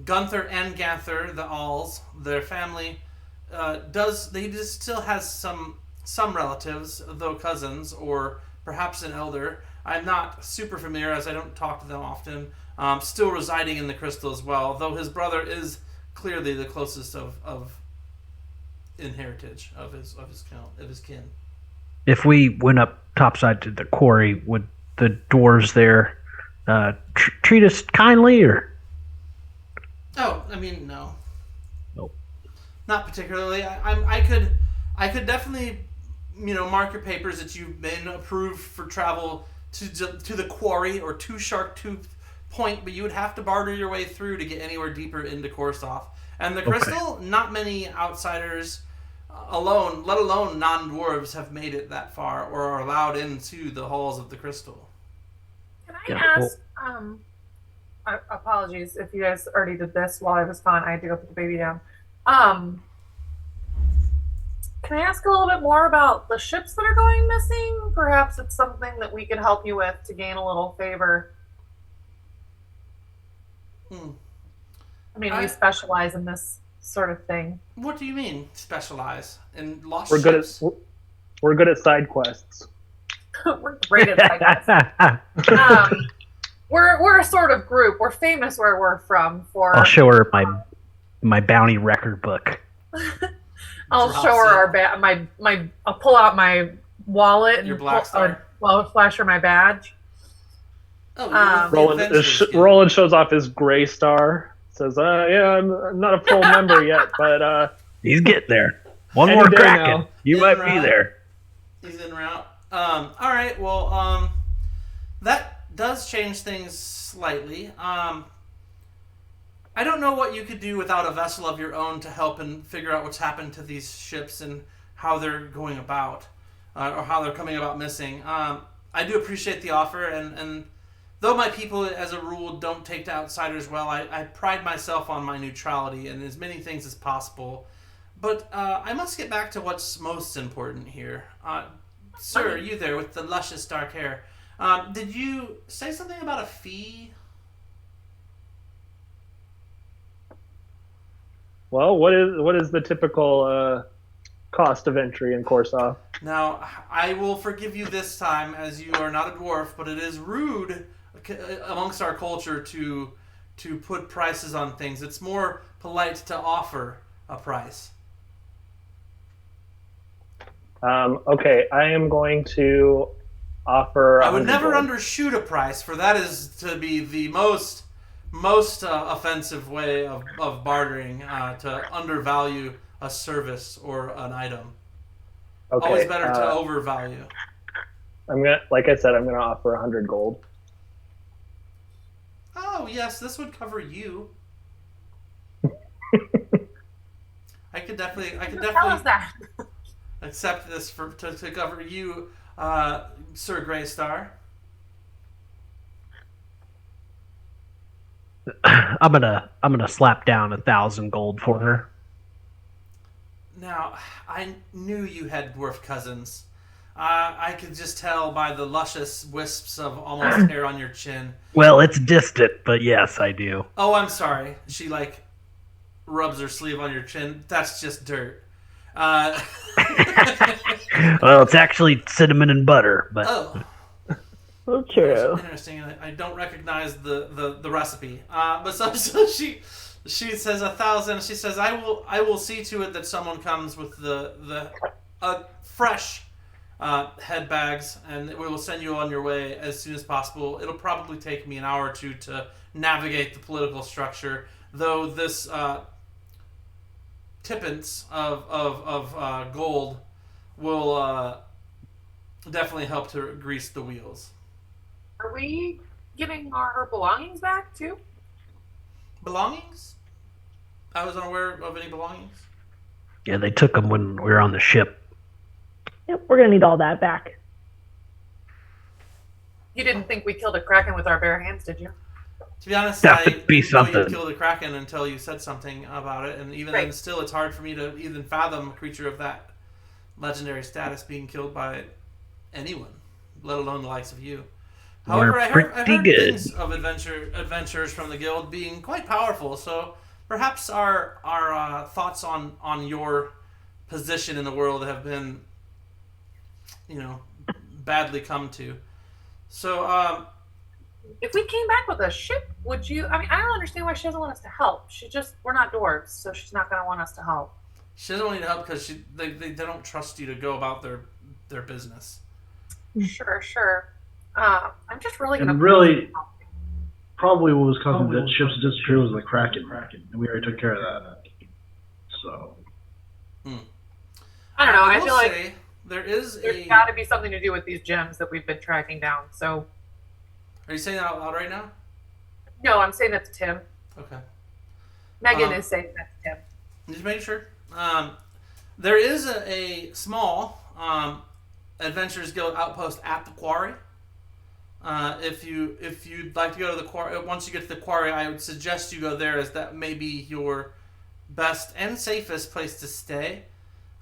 Gunther and Ganther, the Alls, their family, still has some relatives, though cousins or perhaps an elder. I'm not super familiar as I don't talk to them often. Still residing in the crystal as well, though his brother is clearly the closest of in heritage of his kin. If we went up topside to the quarry, would the dwarves there treat us kindly, or? Oh, I mean, no. Nope. Not particularly. I could definitely, mark your papers that you've been approved for travel to the quarry or to Sharktooth Point, but you would have to barter your way through to get anywhere deeper into Korsoth. And the crystal, not many outsiders alone, let alone non-dwarves, have made it that far or are allowed into the halls of the crystal. Can I ask, apologies if you guys already did this while I was gone. I had to go put the baby down. Can I ask a little bit more about the ships that are going missing? Perhaps it's something that we could help you with to gain a little favor. I mean, we specialize in this sort of thing. What do you mean, specialize? In lost We're ships? We're good at side quests. We're great at side quests. We're a sort of group. We're famous where we're from for. I'll show her my bounty record book. I'll show her I'll pull out my wallet Your and Black Star. flash her my badge. Roland shows off his gray star. Says, "Yeah, I'm not a full member yet, but he's getting there. One any more day Kraken, now. you might be there." He's en route. All right. Well, that does change things slightly. I don't know what you could do without a vessel of your own to help and figure out what's happened to these ships and how they're going about, or how they're coming about missing. I do appreciate the offer, and though my people, as a rule, don't take to outsiders well, I pride myself on my neutrality and as many things as possible. But I must get back to what's most important here. Sir, you there with the luscious dark hair. Did you say something about a fee? Well, what is the typical cost of entry in Korsoth? Now, I will forgive you this time, as you are not a dwarf, but it is rude amongst our culture to put prices on things. It's more polite to offer a price. Okay, I am going to offer. I would never gold. undershoot a price, for that is to be the most offensive way of bartering, to undervalue a service or an item. Okay, Always better to overvalue. Like I said, I'm gonna offer 100 gold. Oh yes, this would cover you. I could definitely Tell us that. accept this to cover you, Sir Greystar. I'm gonna slap down 1,000 gold for her. Now, I knew you had dwarf cousins. I could just tell by the luscious wisps of almost hair on your chin. Well, it's distant, but yes, I do. Oh, I'm sorry. She rubs her sleeve on your chin. That's just dirt. Well, it's actually cinnamon and butter, but Oh. Well, true. Interesting. I don't recognize the recipe. But so she says 1,000. She says, I will see to it that someone comes with the fresh head bags, and we will send you on your way as soon as possible. It'll probably take me an hour or two to navigate the political structure, though this tippence of gold will definitely help to grease the wheels. Are we getting our belongings back too? Belongings? I was unaware of any belongings. yeah, they took them when we were on the ship. Yep, we're gonna need all that back. You didn't think we killed a kraken with our bare hands, did you? To be honest, That I would be didn't know you'd something. killed a kraken until you said something about it, and even Right. then, still, it's hard for me to even fathom a creature of that legendary status being killed by anyone, let alone the likes of you. However, We're I heard pretty good. things of adventurers from the guild being quite powerful. So perhaps our thoughts on your position in the world have been, badly come to. So If we came back with a ship, would you? I mean, I don't understand why she doesn't want us to help. We're not dwarves, so she's not going to want us to help. she doesn't want you to help because they don't trust you to go about their business. Sure. I'm just really going to. And really, probably what was causing the ships to disappear was the Kraken, and we already took care of that. So. I don't know. I will feel like say there's got to be something to do with these gems that we've been tracking down. So. Are you saying that out loud right now? No, I'm saying that to Tim. Okay. Megan is saying that to Tim. Just making sure. There is a small Adventurers Guild outpost at the quarry. If you'd like to go to the quarry, once you get to the quarry, I would suggest you go there, as that may be your best and safest place to stay.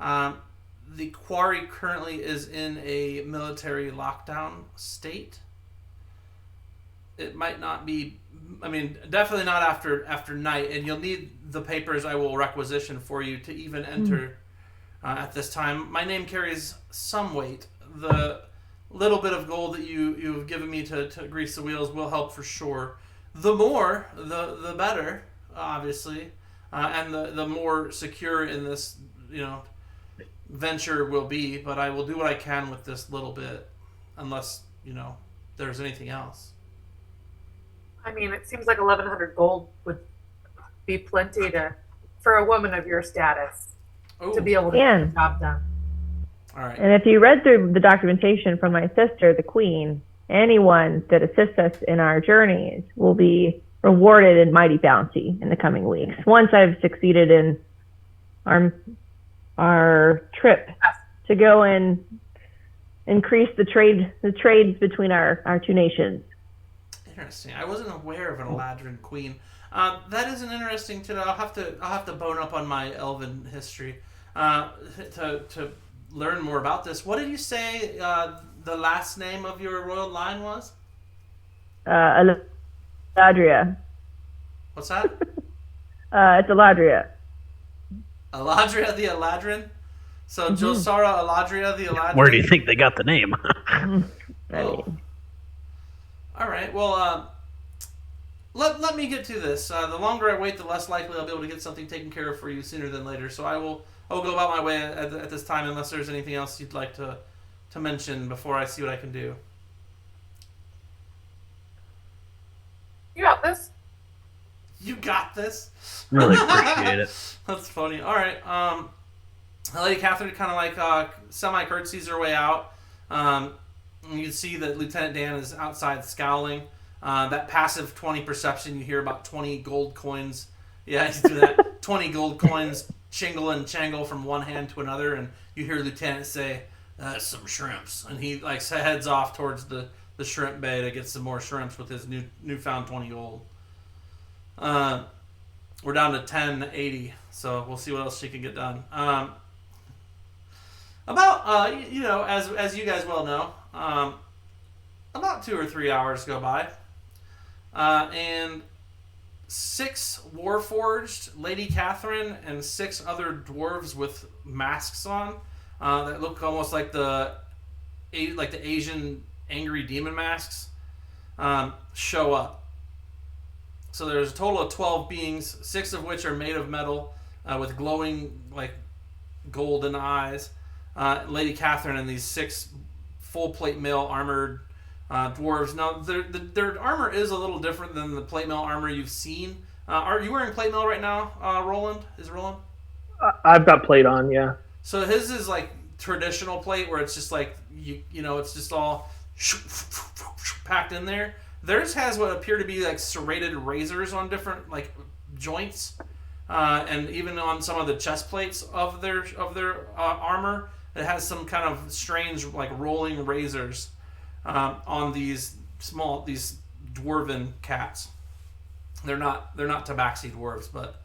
The quarry currently is in a military lockdown state. It might not be. I mean, definitely not after night, and you'll need the papers I will requisition for you to even enter at this time. My name carries some weight. The little bit of gold that you've given me to grease the wheels will help for sure. The more, the better, obviously, and the more secure in this venture will be. But I will do what I can with this little bit, unless there's anything else. I mean, it seems like 1,100 gold would be plenty for a woman of your status to be able to get the job done. All right. And if you read through the documentation from my sister, the Queen, anyone that assists us in our journeys will be rewarded in mighty bounty in the coming weeks. Once I've succeeded in our trip to go and increase the trades between our two nations. Interesting. I wasn't aware of an Eladrin queen. That is an interesting to know. I'll have to bone up on my elven history to learn more about this. What did you say the last name of your royal line was? Eladria. What's that? It's Eladria. Eladria the Eladrin? So Josara Eladria the Eladrin? Where do you think they got the name? All right. Well, let me get to this. The longer I wait, the less likely I'll be able to get something taken care of for you sooner than later. So I'll go about my way at this time, unless there's anything else you'd like to mention before I see what I can do. You got this. You got this. Really appreciate it. That's funny. All right. Lady Catherine kind of like semi-curtsies her way out. You can see that Lieutenant Dan is outside scowling. That passive 20 perception, you hear about 20 gold coins. Yeah, you do that. 20 gold coins chingle and changle from one hand to another, and you hear Lieutenant say, some shrimps. And he heads off towards the shrimp bay to get some more shrimps with his newfound 20 gold. We're down to 1080, so we'll see what else she can get done. As you guys well know, about 2 or 3 hours go by, and 6 Warforged, Lady Catherine, and 6 other dwarves with masks on that look almost like the Asian angry demon masks show up. So there's a total of 12 beings, 6 of which are made of metal with glowing golden eyes. Lady Catherine and these 6 full plate mail armored dwarves. Now their armor is a little different than the plate mail armor you've seen. Are you wearing plate mail right now, Roland? Is Roland? I've got plate on, yeah. So his is like traditional plate where it's just like it's just all packed in there. Theirs has what appear to be like serrated razors on different joints, and even on some of the chest plates of their armor, it has some kind of strange rolling razors on these these dwarven cats. They're not tabaxi dwarves, but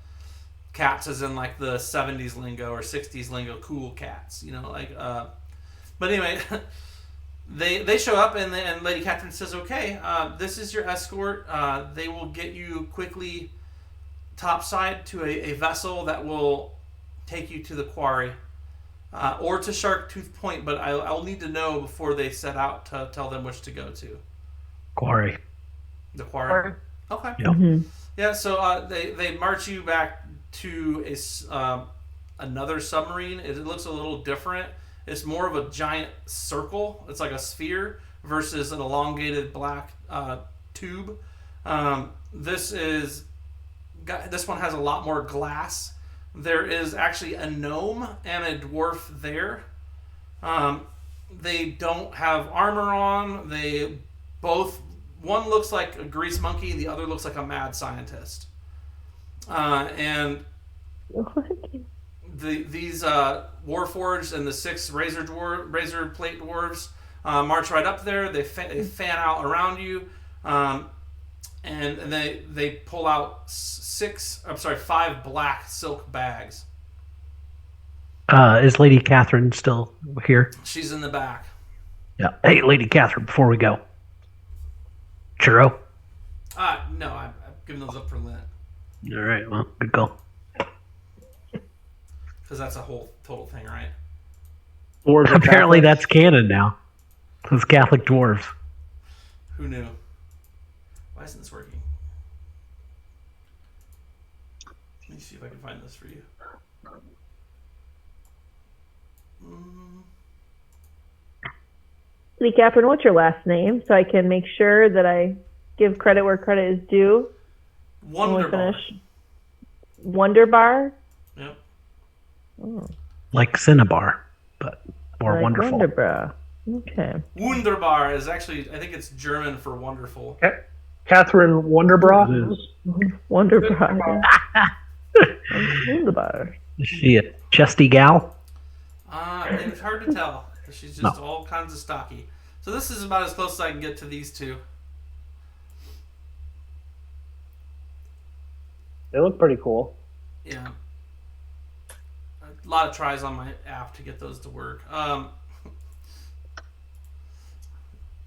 cats as in like the 70s lingo or 60s lingo, cool cats, but anyway, they show up and Lady Catherine says, okay, this is your escort. They will get you quickly topside to a vessel that will take you to the quarry or to Sharktooth Point, but I'll need to know before they set out to tell them which to go to. Quarry. The quarry. Okay. Yep. Mm-hmm. Yeah, so they march you back to another submarine. It looks a little different. It's more of a giant circle. It's like a sphere versus an elongated black tube. This one has a lot more glass. There is actually a gnome and a dwarf there. They don't have armor on. One looks like a grease monkey, the other looks like a mad scientist. And these Warforged and the 6 razor plate dwarves march right up there. They fan out around you, and they pull out 5 black silk bags. Is Lady Catherine still here? She's in the back. Yeah. Hey, Lady Catherine, before we go. Churro? No, I've given those up for Lent. All right, well, good call. Because that's a whole total thing, right? Apparently that's canon now. Those Catholic dwarves. Who knew? Why isn't this working? Let me see if I can find this for you. Lady Catherine, what's your last name so I can make sure that I give credit where credit is due? Wonderbar. Wonderbar? Yep. Oh. Like Cinnabar, but more like wonderful. Wonderbar. Okay. Wunderbar is actually, I think it's German for wonderful. Catherine Wonderbra? Wonderbra. Wunderbar. Is she a chesty gal? It's hard to tell. She's just all kinds of stocky. So this is about as close as I can get to these two. They look pretty cool. Yeah. A lot of tries on my app to get those to work.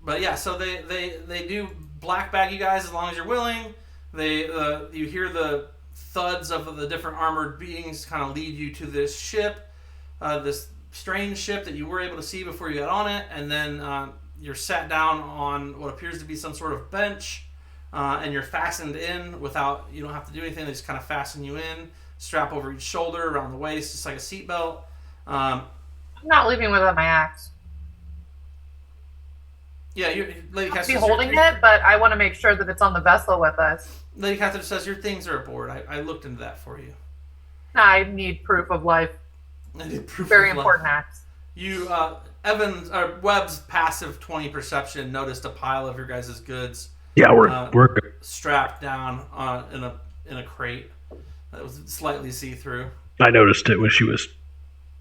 But yeah, so they do black bag you guys as long as you're willing. You hear the thuds of the different armored beings kind of lead you to this ship, this strange ship that you were able to see before you got on it, and then you're sat down on what appears to be some sort of bench, and you're fastened in without, you don't have to do anything, they just kind of fasten you in, strap over each shoulder, around the waist, just like a seatbelt. I'm not leaving without my axe. Yeah, Lady I'll Catherine be holding it, but I want to make sure that it's on the vessel with us. Lady Catherine says your things are aboard. I looked into that for you. I need proof of life. I did proof Very of important life. axe. You, Webb's passive 20 perception noticed a pile of your guys' goods. Yeah, we're good. Strapped down in a crate that was slightly see-through. I noticed it when she was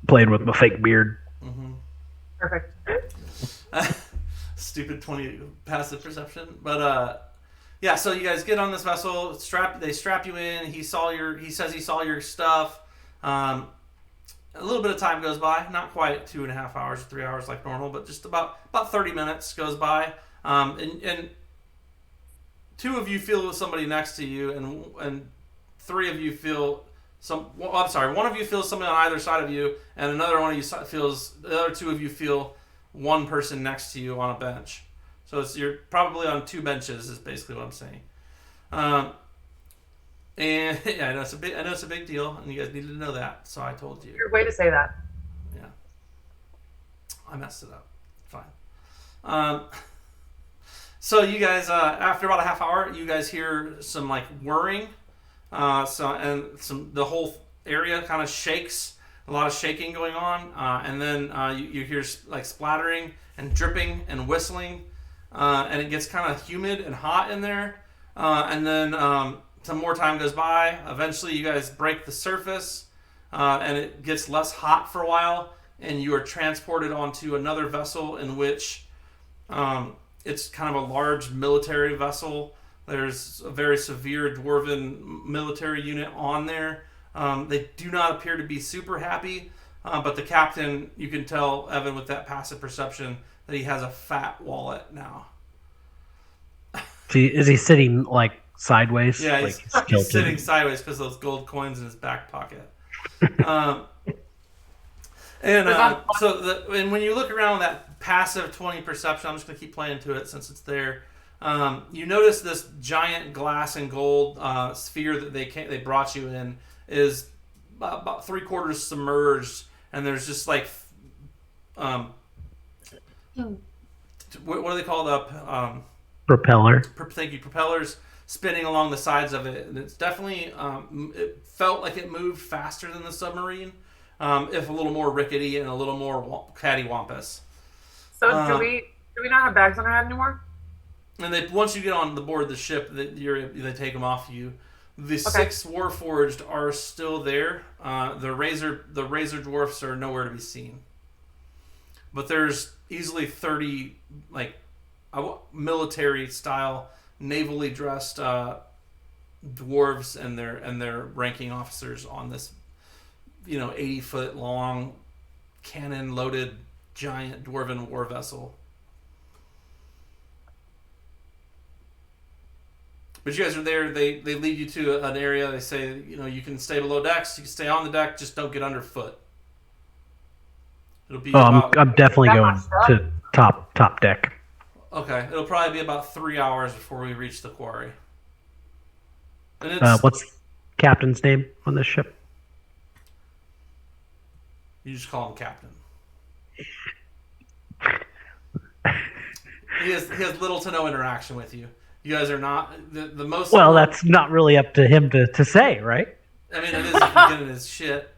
playing with my fake beard. Mm-hmm. Perfect. Stupid 20 passive perception, but yeah. So you guys get on this vessel. They strap you in. He says he saw your stuff. A little bit of time goes by. Not quite 2.5 hours, 3 hours like normal, but just about 30 minutes goes by. And 2 of you feel somebody next to you, and 3 of you feel one of you feels somebody on either side of you, and another one of you feels. The other 2 of you feel one person next to you on a bench. So you're probably on 2 benches is basically what I'm saying. And yeah, I know it's a big deal, and you guys needed to know that, so I told you. Your way to say that. Yeah. I messed it up. Fine. So you guys, after about a half hour, you guys hear some like whirring. The whole area kind of shakes. A lot of shaking going on, and then you hear like splattering and dripping and whistling, and it gets kind of humid and hot in there, and then some more time goes by. Eventually you guys break the surface, and it gets less hot for a while, and you are transported onto another vessel in which It's kind of a large military vessel. There's a very severe dwarven military unit on there. They do not appear to be super happy, but the captain, you can tell, Evan, with that passive perception, that he has a fat wallet now. Is he sitting like sideways? Yeah, like he's sitting sideways because those gold coins in his back pocket. And when you look around with that passive 20 perception, I'm just going to keep playing to it since it's there. You notice this giant glass and gold sphere that they brought you in is about 3/4 submerged, and there's just like what do they call the propeller? Thank you, propellers spinning along the sides of it, and it's definitely it felt like it moved faster than the submarine, if a little more rickety and a little more cattywampus. So do we not have bags on our head anymore? And once you get on the board of the ship, they take them off you. The 6 Warforged are still there. The razor dwarfs are nowhere to be seen. But there's easily 30 military style, navally dressed dwarves and their ranking officers on this 80-foot long cannon loaded giant dwarven war vessel. But you guys are there. They lead you to an area. They say, you can stay below decks. You can stay on the deck. Just don't get underfoot. It'll be. I'm definitely going to top deck. Okay, it'll probably be about 3 hours before we reach the quarry. And what's captain's name on this ship? You just call him Captain. He has little to no interaction with you. You guys are not the most. Well, that's not really up to him to say, right? I mean, it is if you get in his shit.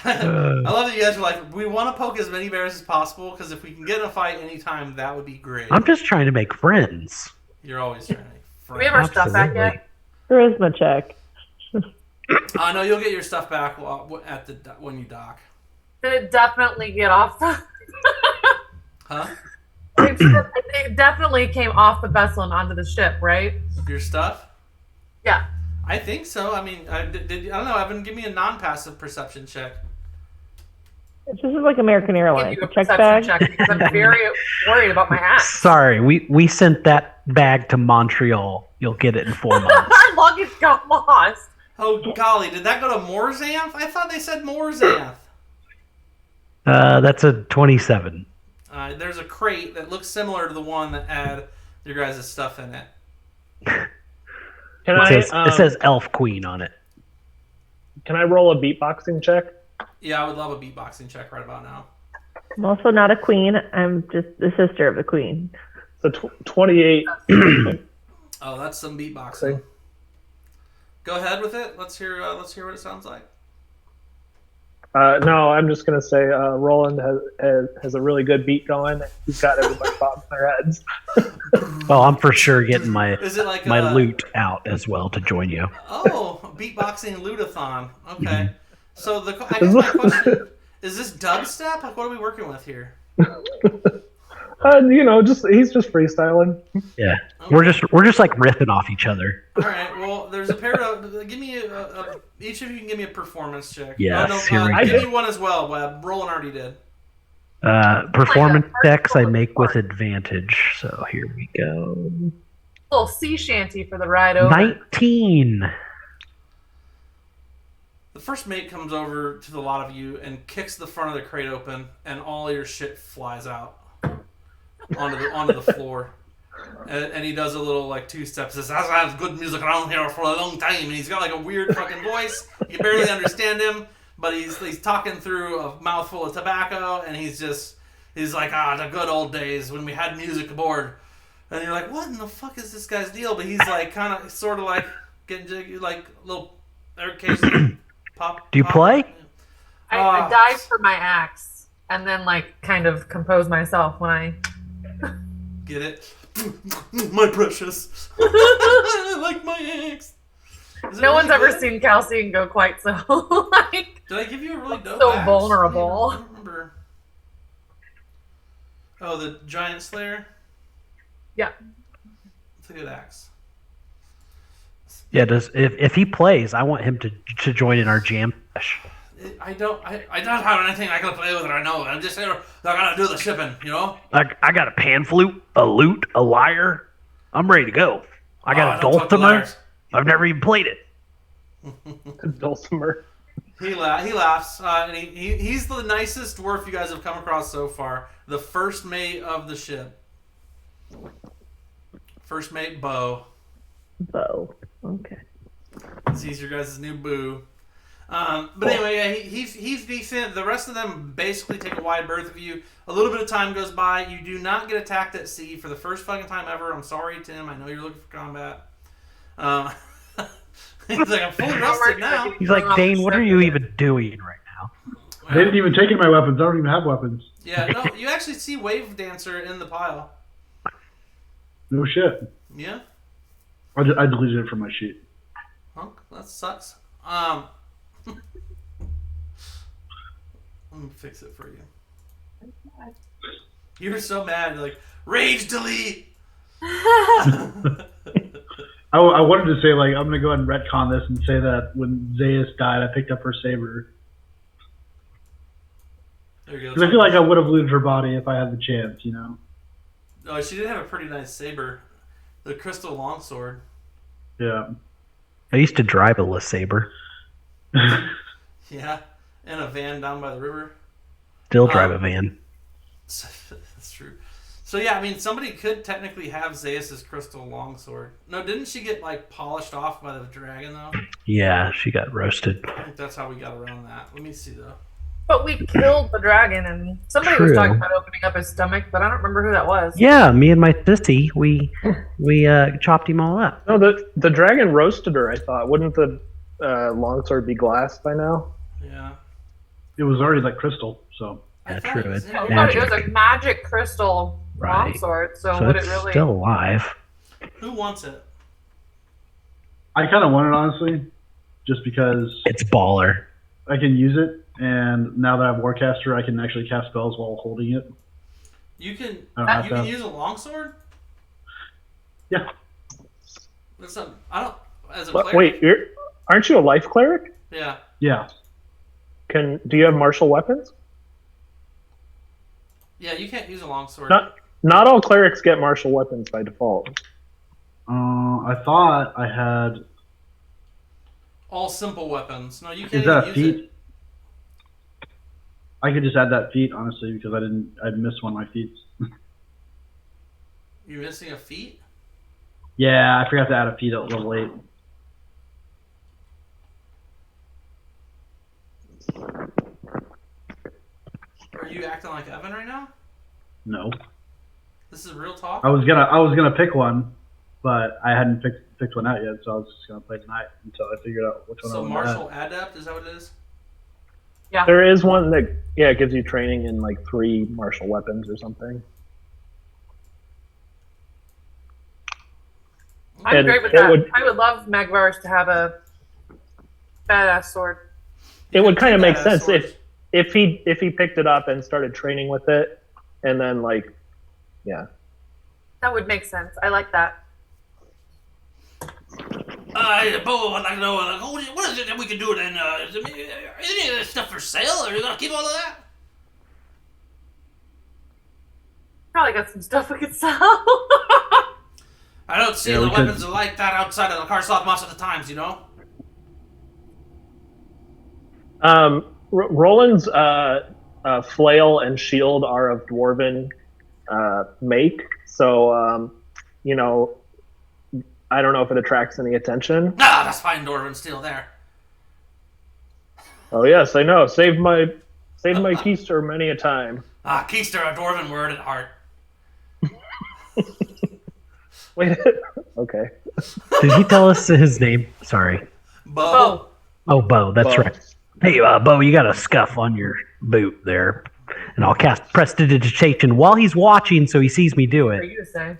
I love that you guys are like, we want to poke as many bears as possible because if we can get in a fight anytime, that would be great. I'm just trying to make friends. You're always trying to make friends. Do we have our stuff back yet? Charisma check. No, you'll get your stuff back when you dock. Did it definitely get off the... Huh? It definitely came off the vessel and onto the ship, right? Your stuff? Yeah. I think so. I mean, I don't know. Evan, give me a non-passive perception check. This is like American Airlines. Give you a Check perception bag. check because I'm very worried about my axe. Sorry, we sent that bag to Montreal. You'll get it in 4 months. Our luggage got lost. Oh, golly. Did that go to Morzanth? I thought they said Morzanth. That's a 27. There's a crate that looks similar to the one that had your guys' stuff in it. It says Elf Queen on it. Can I roll a beatboxing check? Yeah, I would love a beatboxing check right about now. I'm also not a queen. I'm just the sister of the queen. So 28. Oh, that's some beatboxing. Go ahead with it. Let's hear what it sounds like. No, I'm just gonna say Roland has a really good beat going. He's got everybody bobbing their heads. Well, I'm for sure getting my like my loot out as well to join you. Oh, beatboxing lootathon. Okay. Mm-hmm. So I guess my question is this dubstep? Like, what are we working with here? He's just freestyling. Yeah, okay. We're just like riffing off each other. All right. Well, there's a pair of. Give me each of you can give me a performance check. Yes. Give me one as well. Roland already did. Performance checks I make with advantage. So here we go. A little sea shanty for the ride over. 19. The first mate comes over to the lot of you and kicks the front of the crate open, and all your shit flies out onto the floor. And he does a little 2 steps. Says, "I've had good music around here for a long time." And he's got a weird fucking voice. You can barely understand him, but he's talking through a mouthful of tobacco, and he's like, the good old days when we had music aboard. And you're like, what in the fuck is this guy's deal? But he's kind of sort of getting jiggy, little occasionally pop. Do you play? I dive for my axe and then kind of compose myself when I get it. My precious. I like my axe. No one's ever seen Calcium go quite so Did I give you a really dope so axe? vulnerable? I don't remember. Oh, the giant slayer? Yeah. It's a good axe. Yeah, if he plays, I want him to join in our jam session. I don't have anything I can play with right now. I'm just here. I gotta do the shipping, you know? I got a pan flute, a lute, a lyre. I'm ready to go. I got a dulcimer. I've never even played it. Dulcimer. He laughs, and he's the nicest dwarf you guys have come across so far. The first mate of the ship. First mate, Bo. Bo. Okay. He's your guys' new boo. But anyway, yeah, he's decent. The rest of them basically take a wide berth of you. A little bit of time goes by. You do not get attacked at sea for the first fucking time ever. I'm sorry, Tim. I know you're looking for combat. He's like, I'm fully rested now. He's like, Dane, what are you even doing right now? They didn't even take my weapons. I don't even have weapons. Yeah, no, you actually see Wave Dancer in the pile. No shit. Yeah? I deleted it from my sheet. Huh? That sucks. Let me fix it for you. You were so mad. You're like, rage delete! I wanted to say, like, I'm going to go ahead and retcon this and say that when Zeus died, I picked up her saber. There you go. Because I feel like I would have looted her body if I had the chance, you know? Oh, she did have a pretty nice saber. The crystal longsword. Yeah. I used to drive a LeSabre. Yeah. And a van down by the river. Still drive a van. That's true. So yeah, I mean, somebody could technically have Zeus's crystal longsword. No, didn't she get like polished off by the dragon though? Yeah, she got roasted. I think that's how we got around that. Let me see though. But we killed the dragon, and somebody was talking about opening up his stomach, but I don't remember who that was. Yeah, me and my sissy, we chopped him all up. No, the dragon roasted her, I thought. Wouldn't the longsword be glass by now? Yeah. It was already like crystal, so. Yeah, true. It's I thought magic. it was a magic crystal longsword, so would it's it really... still alive. Who wants it? I kind of want it, honestly, just because It's baller. I can use it, and now that I have Warcaster, I can actually cast spells while holding it. You can You can use a longsword? Yeah. That's a, I don't as a But cleric. wait, aren't you a life cleric? Yeah. Yeah. Do you have martial weapons? Yeah, you can't use a longsword. Not all clerics get martial weapons by default. I thought I had. All simple weapons. No, you Is can't that a even use feat? it. I could just add that feat, honestly, because I missed one of my feats. You're missing a feat? Yeah, I forgot to add a feat a little late. Are you acting like Evan right now? No. This is real talk? I was gonna pick one, but I hadn't picked one out yet, so I was just gonna play tonight until I figured out which one I So wanted martial to add. adept, is that what it is? Yeah. There is one that gives you training in like 3 martial weapons or something. I'm And great with it that. I would love Magvarus to have a badass sword. It would kind of make Badass sense swords. if he picked it up and started training with it, and then like, yeah. That would make sense. I like that. Bo, I'd like to know, what is it that we can do then? Is any of this stuff for sale? Are you going to keep all of that? Probably got some stuff we could sell. I don't see Yeah, the we could- weapons like that outside of the car slot most of the times, you know? Roland's flail and shield are of dwarven make, so I don't know if it attracts any attention. Ah, that's fine, Dwarven steel there. Oh yes, I know. Saved my keister many a time. Ah, keister, a Dwarven word at heart. Wait, okay. Did he tell us his name? Sorry. Bo. Oh, Bo, that's Bo. right. Hey, Bo, you got a scuff on your boot there. And I'll cast Prestidigitation while he's watching so he sees me do What are it. you to say?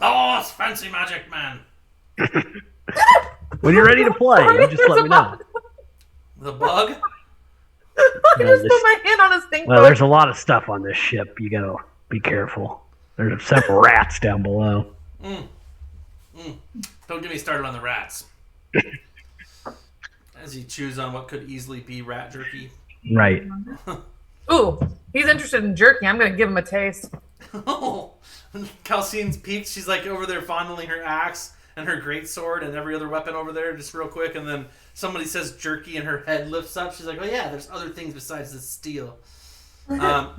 Oh, it's fancy magic, man. When you're ready to play, you just let me know. The bug? I just put my hand on his thing. Well, there's a lot of stuff on this ship. You gotta Be careful. There's several rats down below. Don't get me started on the rats. As he chews on what could easily be rat jerky. Right. Ooh, he's interested in jerky. I'm going to give him a taste. Oh, Calcine's peaked. She's like over there fondling her axe and her greatsword and every other weapon over there just real quick. And then somebody says jerky and her head lifts up. She's like, oh yeah, there's other things besides this steel.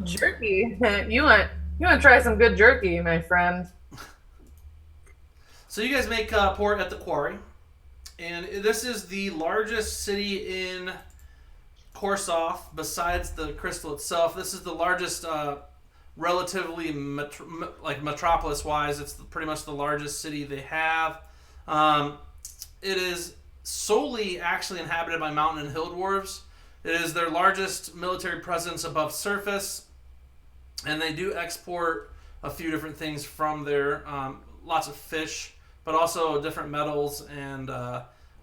Jerky? You want to try some good jerky, my friend. So you guys make port at the quarry. And this is the largest city in Korsoth besides the crystal itself. This is the largest relatively metropolis-wise. It's pretty much the largest city they have. It is solely actually inhabited by mountain and hill dwarves. It is their largest military presence above surface, and they do export a few different things from there. Lots of fish, but also different metals and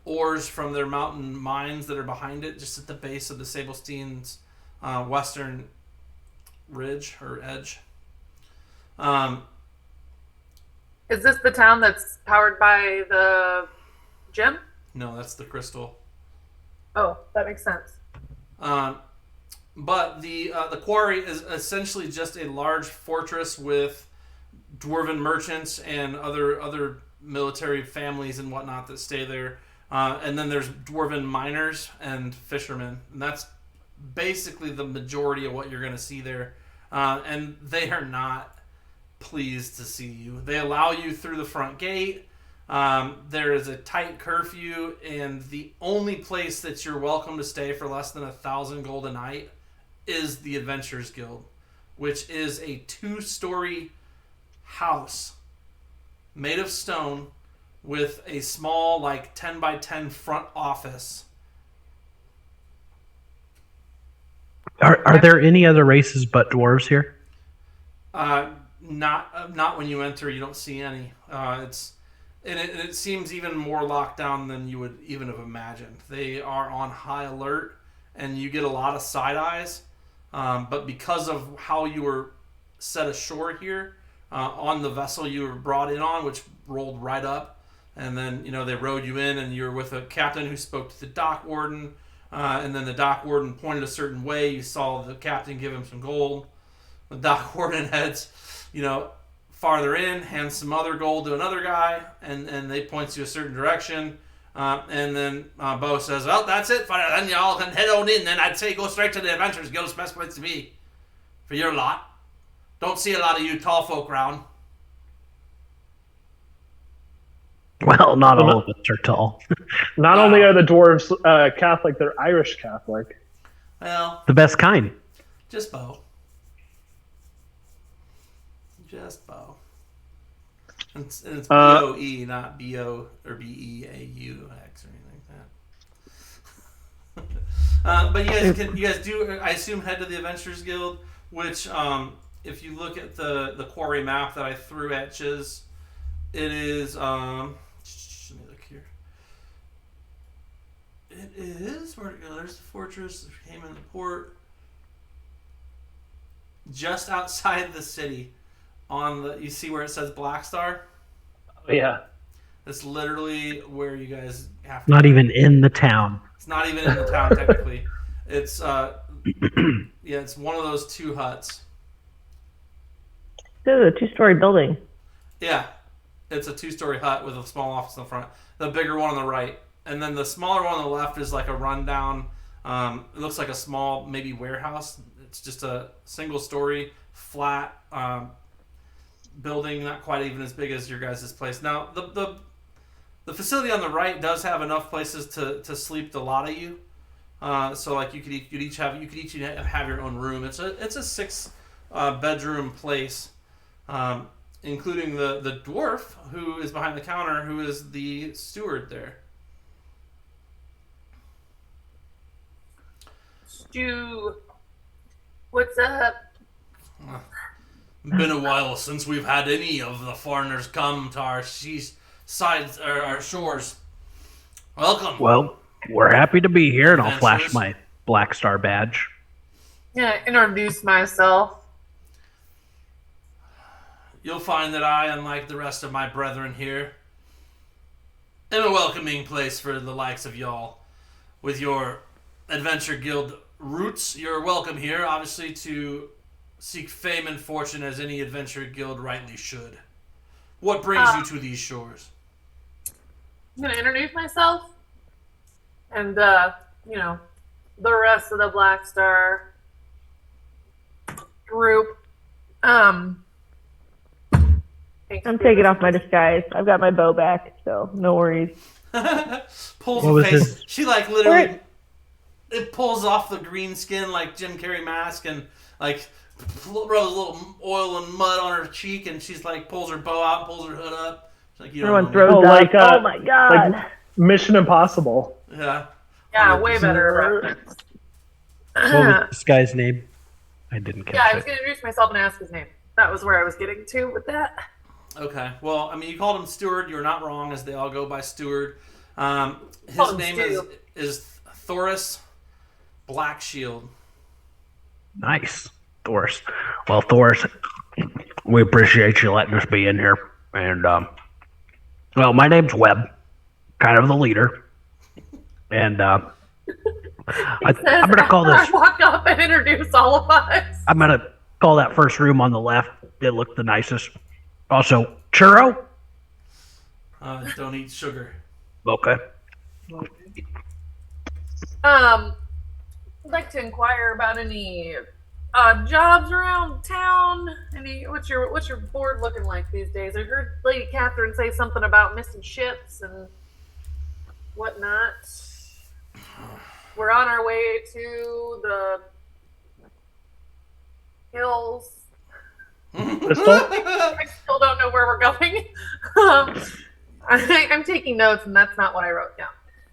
ores from their mountain mines that are behind it, just at the base of the Sabelstein's western ridge or edge. Is this the town that's powered by the gym? No, that's the crystal. Oh, that makes sense. But the quarry is essentially just a large fortress with dwarven merchants and other military families and whatnot that stay there. And then there's dwarven miners and fishermen. And that's basically the majority of what you're going to see there. And they are not pleased to see you. They allow you through the front gate. There is a tight curfew, and the only place that you're welcome to stay for less than 1,000 gold a night is the Adventurers Guild, which is a 2-story house made of stone with a small, 10 by 10 front office. Are there any other races but dwarves here? Not when you enter. You don't see any. It seems even more locked down than you would even have imagined. They are on high alert, and you get a lot of side eyes. But because of how you were set ashore here, on the vessel you were brought in on, which rolled right up, and then they rowed you in, and you were with a captain who spoke to the dock warden, and then the dock warden pointed a certain way. You saw the captain give him some gold. The dock warden heads, farther in, hands some other gold to another guy, and they point you a certain direction. And then Bo says, well, that's it, fire. Then y'all can head on in. Then I'd say go straight to the Adventurers Guild. It's the best place to be for your lot. Don't see a lot of you tall folk around. Well, not all of us are tall. Not only are the dwarves Catholic, they're Irish Catholic. Well, The best kind. just Bo. Just Bo. And it's B-O-E, not B-O or B-E-A-U-X or anything like that. But you guys do, I assume, head to the Adventurers Guild, which, if you look at the quarry map that I threw at Chiz, it is, let me look here. It is, where'd it go? There's the fortress, it came in the port. Just outside the city. You see where it says Black Star? Yeah. That's literally where you guys have to. Not even in the town. It's not even in the town technically. It's it's one of those 2 huts. This is a 2-story building. Yeah, it's a 2-story hut with a small office in the front. The bigger one on the right, and then the smaller one on the left is like a rundown. It looks like a small maybe warehouse. It's just a single-story flat. Building, not quite even as big as your guys' place. Now, the facility on the right does have enough places to sleep the lot of you. So you could each have your own room. It's a 6 bedroom place, including the dwarf who is behind the counter, who is the steward there. Stu, what's up? Been a while since we've had any of the foreigners come to our sides or our shores. Welcome. Well, we're happy to be here, and I'll flash Adventurers. my Black Star badge. Yeah, introduce myself. you'll find that I, unlike the rest of my brethren here, am a welcoming place for the likes of y'all. With your Adventure Guild roots, you're welcome here, obviously, to seek fame and fortune as any Adventure Guild rightly should. What brings you to these shores? I'm going to introduce myself and, the rest of the Black Star group. I'm taking off my disguise. I've got my bow back, so no worries. Pulls What the was face. this? She like literally, it pulls off the green skin like Jim Carrey mask and like rubs a little oil and mud on her cheek, and she's like pulls her bow out, pulls her hood up. She's like, you don't Everyone know me. throws Oh, up. like, Oh my god. like Mission Impossible. Yeah. Yeah, way better reference. What was this guy's name? I didn't catch Yeah, I it. was going to introduce myself and ask his name. That was where I was getting to with that. Okay. Well, I mean, you called him Steward. You're not wrong, as they all go by Steward. Call His him name Stu. is Thoris Blackshield. Nice. Thoris. Well, Thoris, we appreciate you letting us be in here. And, well, my name's Webb, kind of the leader. And, I'm going to call I this, walk up and introduce all of us. I'm going to call that first room on the left. It looked the nicest. Also, churro? Don't eat sugar. Okay. I'd like to inquire about any jobs around town. What's your board looking like these days? I heard Lady Catherine say something about missing ships and whatnot. We're on our way to the hills. Crystal? I still don't know where we're going. I'm taking notes, and that's not what I wrote down.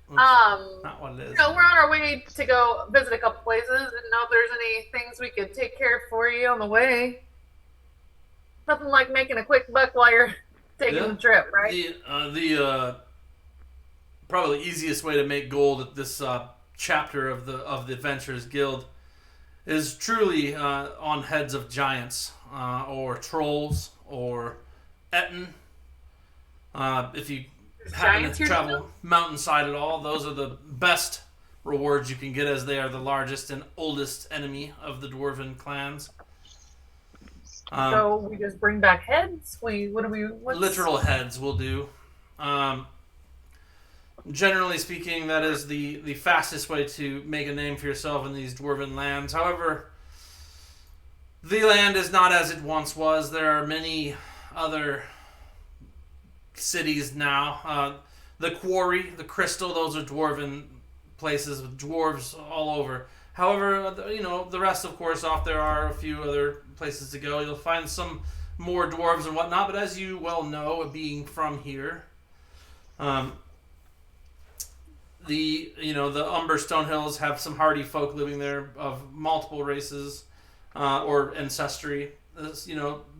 Not what it is. We're on our way to go visit a couple places. Didn't know if there's any things we could take care of for you on the way. Nothing like making a quick buck while you're taking the trip, right? The probably the easiest way to make gold at this chapter of the Adventurers Guild is truly on heads of giants or trolls or Etten. If you happen Giants to here travel still? mountainside at all, those are the best rewards you can get, as they are the largest and oldest enemy of the Dwarven clans. So we just bring back heads. What's... Literal heads will do. Generally speaking, that is the fastest way to make a name for yourself in these dwarven lands. However, the land is not as it once was. There are many other cities now. The Quarry, the Crystal, those are dwarven places with dwarves all over. However, the rest, of course, off there are a few other places to go. You'll find some more dwarves and whatnot, but as you well know, being from here, the Umber Stonehills have some hardy folk living there of multiple races or ancestry.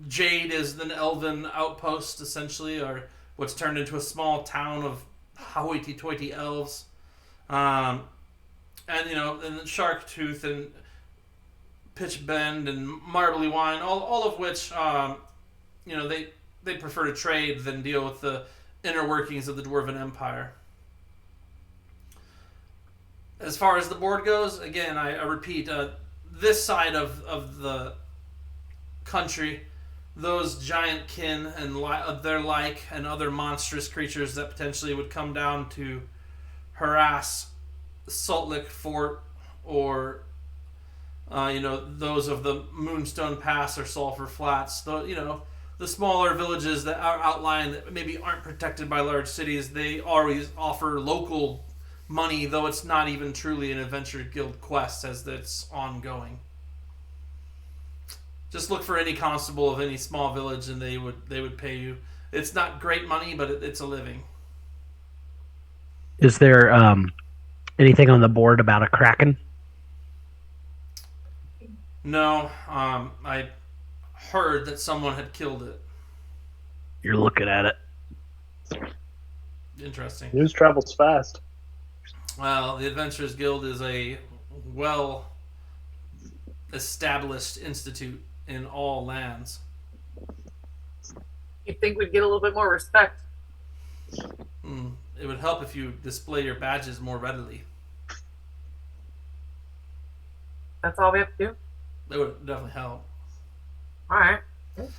Jade is an elven outpost, essentially, or what's turned into a small town of hoity-toity elves. And Sharktooth and Pitch Bend and Marbly Wine, all of which, they prefer to trade than deal with the inner workings of the Dwarven Empire. As far as the board goes, again, I repeat, this side of the country, those giant kin and their like and other monstrous creatures that potentially would come down to harass Salt Lick Fort or those of the Moonstone Pass or Sulphur Flats, the smaller villages that are outlying that maybe aren't protected by large cities, they always offer local money, though it's not even truly an Adventure Guild quest, as it's ongoing. Just look for any constable of any small village and they would pay you. It's not great money, but it's a living. Is there anything on the board about a kraken? No, I heard that someone had killed it. You're looking at it. Interesting. News travels fast. Well, the Adventurers Guild is a well-established institute in all lands. You'd think we'd get a little bit more respect. It would help if you display your badges more readily. That's all we have to do? That would definitely help. Alright.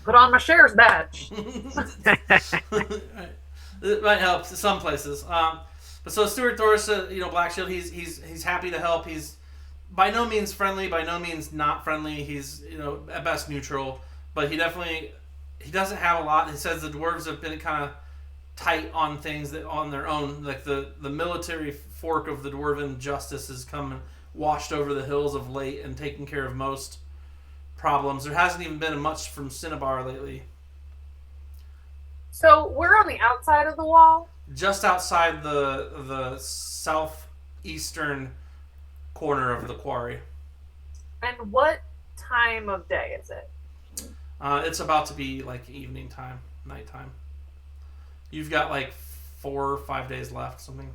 Put on my sheriff's badge. It might help some places. But so Stuart Thorus, Black Shield, he's happy to help. He's by no means friendly, by no means not friendly. He's at best neutral, but he doesn't have a lot. He says the dwarves have been kind of tight on things that on their own. Like the military fork of the dwarven justice has come and washed over the hills of late and taken care of most problems. There hasn't even been much from Cinnabar lately. So we're on the outside of the wall? Just outside the southeastern corner of the quarry. And what time of day is it? It's about to be like evening time, nighttime. You've got like 4 or 5 days left, something.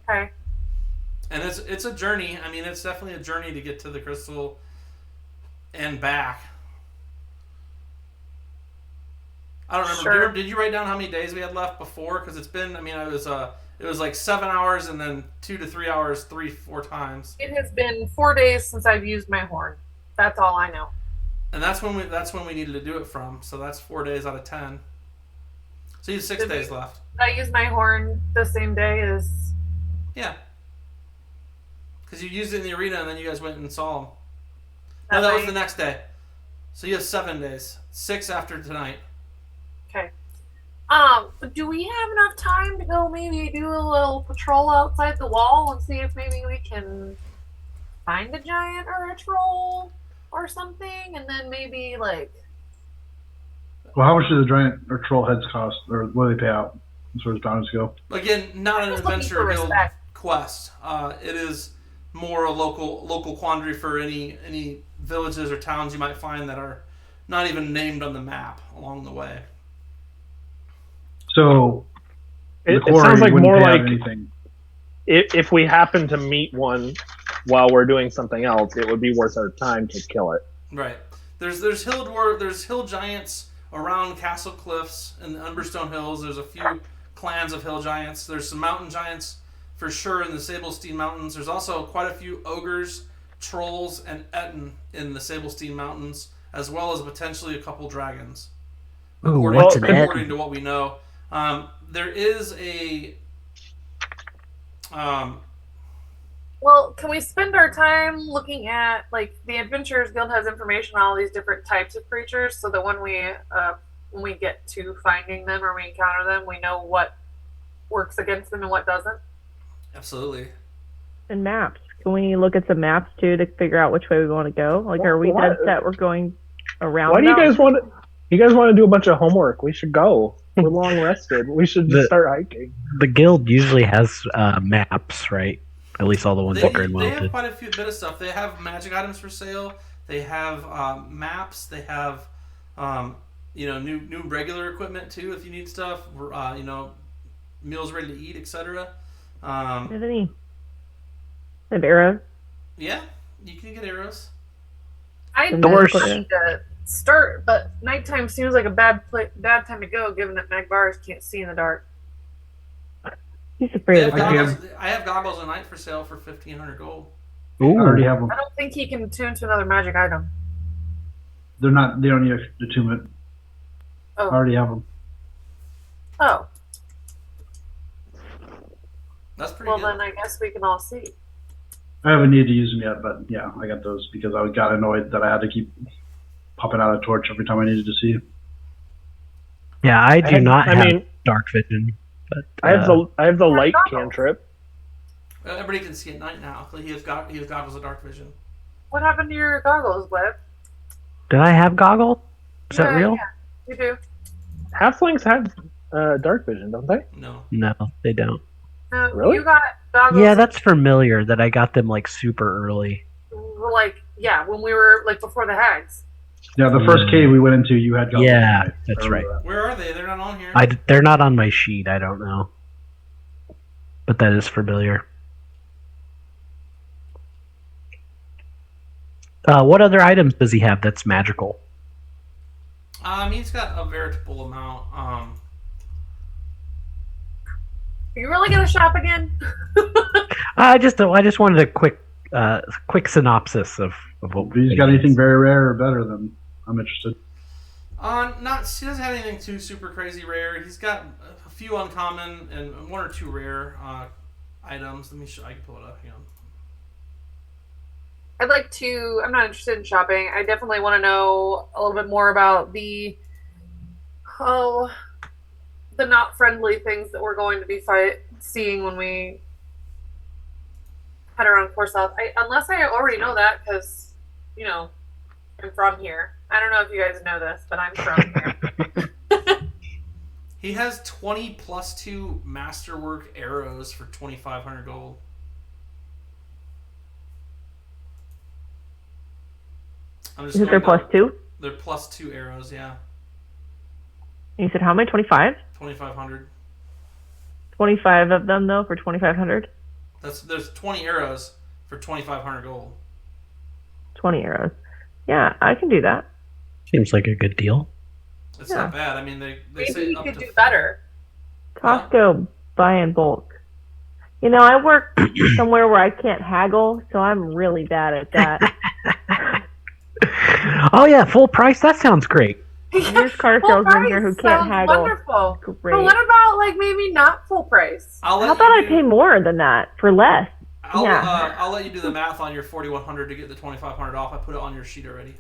Okay. And it's a journey. I mean, it's definitely a journey to get to the crystal and back. I don't remember. Sure. Did you write down how many days we had left before? Because it's been. I mean, it was like 7 hours and then 2 to 3 hours, 3-4 times. It has been 4 days since I've used my horn. That's all I know. And that's when we needed to do it from. So that's 4 days out of 10. So you have 6 days left. Did I use my horn the same day as? Yeah. Because you used it in the arena and then you guys went and saw him. No, that was the next day. So you have 7 days. 6 after tonight. Okay. Do we have enough time to go maybe do a little patrol outside the wall and see if maybe we can find a giant or a troll or something, and then maybe like. Well, how much do the giant or troll heads cost, or what do they pay out as far as bounties go? Again, not an adventure guild respect. quest. It is more a local quandary for any villages or towns you might find that are not even named on the map along the way. So It the quarry sounds like wouldn't more pay out like anything. if we happen to meet one while we're doing something else, it would be worth our time to kill it. Right. There's hill giants around Castle Cliffs and the Umberstone Hills. There's a few clans of hill giants. There's some mountain giants for sure in the Sablestein Mountains. There's also quite a few ogres, trolls, and Etten in the Sablestein Mountains, as well as potentially a couple dragons. Ooh, what's an According to what we know. There is a... Well, can we spend our time looking at, like, the Adventurers Guild has information on all these different types of creatures, so that when we get to finding them or we encounter them, we know what works against them and what doesn't? Absolutely. And maps. Can we look at some maps too to figure out which way we want to go? Like, are we dead set we're going around? Why do you now? guys want to? You guys want to do a bunch of homework? We should go. We're long rested. We should just start hiking. The guild usually has maps, right? At least all the ones that are in They have Mountain. quite a few bit of stuff. They have magic items for sale. They have maps. They have new regular equipment too if you need stuff. Meals ready to eat, etc. Do you have any? Have arrows? Yeah, you can get arrows. I'd The worst- like to start, but nighttime seems like a bad time to go, given that Magvaras can't see in the dark. He's They afraid have of that. goggles, I have goggles at night for sale for 1,500 gold. I already have them. I don't think he can tune to another magic item. They don't need attunement. Oh. I already have them. Oh, That's pretty well good. then I guess we can all see. I haven't needed to use them yet, but yeah, I got those because I got annoyed that I had to keep popping out a torch every time I needed to see. Yeah, I do not have mean, dark vision. But I have the light cantrip. Everybody can see at night now. He has goggles of dark vision. What happened to your goggles, Webb? did I have goggle? Is that real? Yeah, you do. Halflings have dark vision, don't they? No. No, they don't. No, Really? You got goggles. Yeah, that's familiar that I got them like super early. When we were before the hags. Yeah, the first cave we went into, you had goggles. Yeah, I that's remember right. that. Where are they? They're not on here. They're not on my sheet. I don't know, but that is familiar. Uh, What other items does he have that's magical? He's got a veritable amount. Are you really gonna shop again? I just wanted a quick synopsis of what. If he's got anything very rare or better, then I'm interested. He doesn't have anything too super crazy rare. He's got a few uncommon and one or two rare items. Let me show. I can pull it up. Hang on. I'd like to. I'm not interested in shopping. I definitely want to know a little bit more about the not friendly things that we're going to be seeing when we head around Core South. Unless I already know that, because I'm from here. I don't know if you guys know this, but I'm from here. He has 20 +2 masterwork arrows for 2,500 gold. Is it their +2? They're +2 arrows, yeah. You said how many? 25? 2,500. 25 of them though for 2,500. There's 20 arrows for 2,500 gold. 20 arrows. Yeah, I can do that. Seems like a good deal. It's not bad. I mean, they Maybe say you up could to do better. Costco buy in bulk. I work somewhere where I can't haggle, so I'm really bad at that. Oh yeah, full price. That sounds great. There's car salesmen here who can't haggle. Wonderful. Great. But what about maybe not full price? How about I pay more than that for less? I'll let you do the math on your 4,100 to get the 2,500 off. I put it on your sheet already.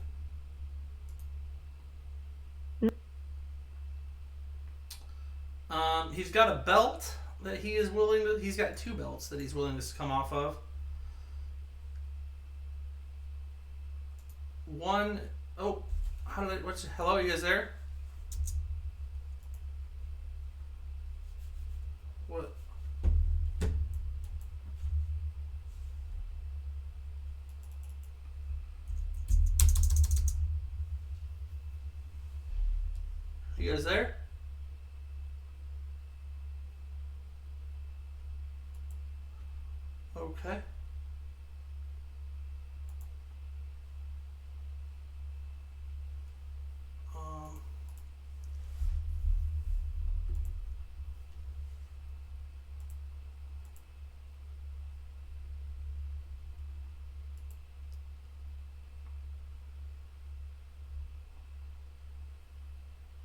He's got a belt that he is willing to. He's got 2 belts that he's willing to come off of. One, oh, hello, you guys there? What? You guys there? Okay.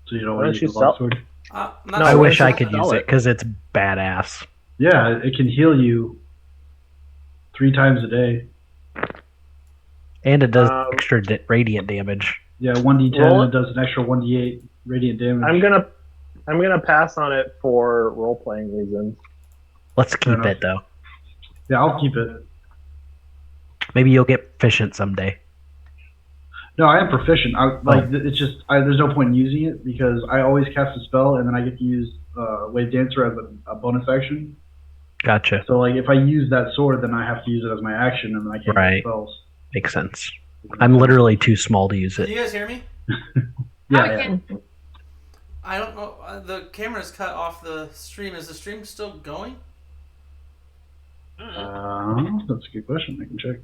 So you don't want to use the longsword? I wish I could use it because it's badass. Yeah, it can heal you 3 times a day. And it does extra radiant damage. Yeah, 1d10. It does an extra 1d8 radiant damage. I'm gonna pass on it for role playing reasons. Let's keep it though. Yeah, I'll keep it. Maybe you'll get proficient someday. No, I am proficient. It's just there's no point in using it because I always cast a spell and then I get to use Wave Dancer as a bonus action. Gotcha. So if I use that sword, then I have to use it as my action, and then I can't use spells. Makes sense. I'm literally too small to use it. Can you guys hear me? Yeah. I don't know. The camera's cut off the stream. Is the stream still going? That's a good question. I can check.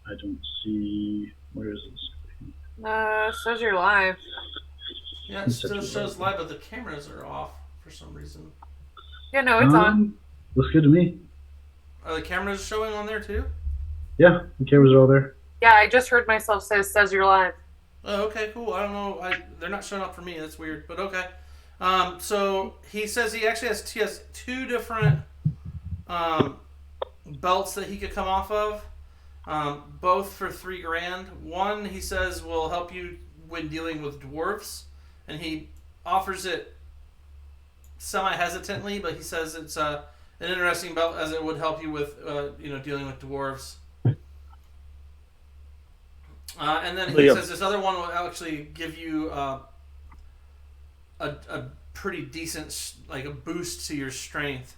I don't see. Where is this? Shows you're live. Yeah, it still shows live, but the cameras are off for some reason. Yeah, no, it's on. Looks good to me. Are the cameras showing on there too? Yeah, the cameras are all there. Yeah, I just heard myself say says you're live. Oh, okay, cool. I don't know. They're not showing up for me. That's weird, but okay. So he says he actually has 2 different belts that he could come off of, both for $3,000. One, he says, will help you when dealing with dwarves, and he offers it semi-hesitantly, but he says it's an interesting belt as it would help you with dealing with dwarves. And then he says this other one will actually give you a pretty decent, a boost to your strength.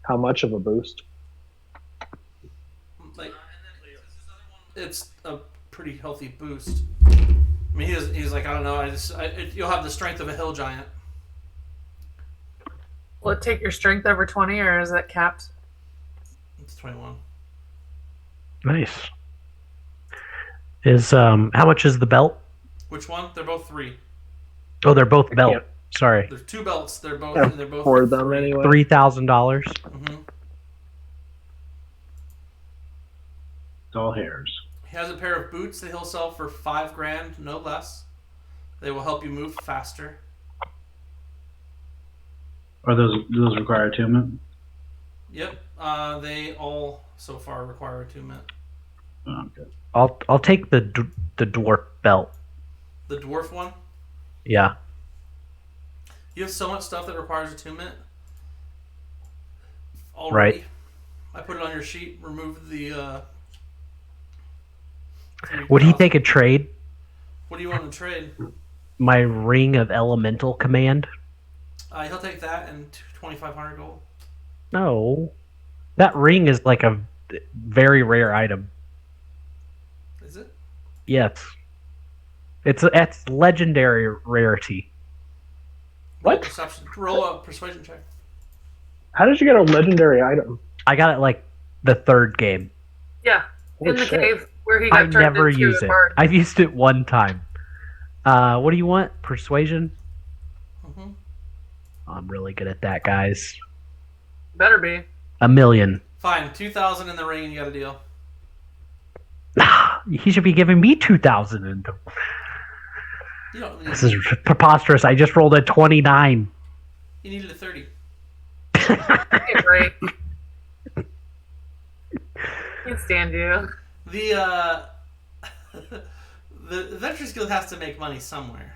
How much of a boost? It's a pretty healthy boost. I mean, he's like, I don't know. You'll have the strength of a hill giant. Will it take your strength over 20, or is it capped? It's 21. Nice. Is how much is the belt? Which one? They're both 3. Oh, they're both belt. can't- Sorry, There's 2 belts. They're both. Yeah, They're both for them 3. anyway. $3,000. Mm-hmm. It's all hairs. He has a pair of boots that he'll sell for $5,000, no less. They will help you move faster. Do those require attunement? Yep. They all so far require attunement. Oh, okay. I'll take the dwarf belt. The dwarf one. Yeah. You have so much stuff that requires attunement. Already. Right. I put it on your sheet. Remove the. Would he take a trade? What do you want to trade? My ring of elemental command? He'll take that and 2,500 gold. No. That ring is like a very rare item. Is it? Yes. It's legendary rarity. Roll What? perception. Roll a persuasion check. How did you get a legendary item? I got it like the 3rd game. Yeah, Holy in the shit. cave where he got I turned never into use a it. bird. I've used it one time. What do you want? Persuasion? Mm-hmm. I'm really good at that, guys. Better be. 1,000,000. Fine. 2,000 in the ring and you got a deal. He should be giving me 2,000. And You don't need this is preposterous. I just rolled a 29. You needed a 30. Okay, break. Can't stand you. The the Adventurers Guild has to make money somewhere.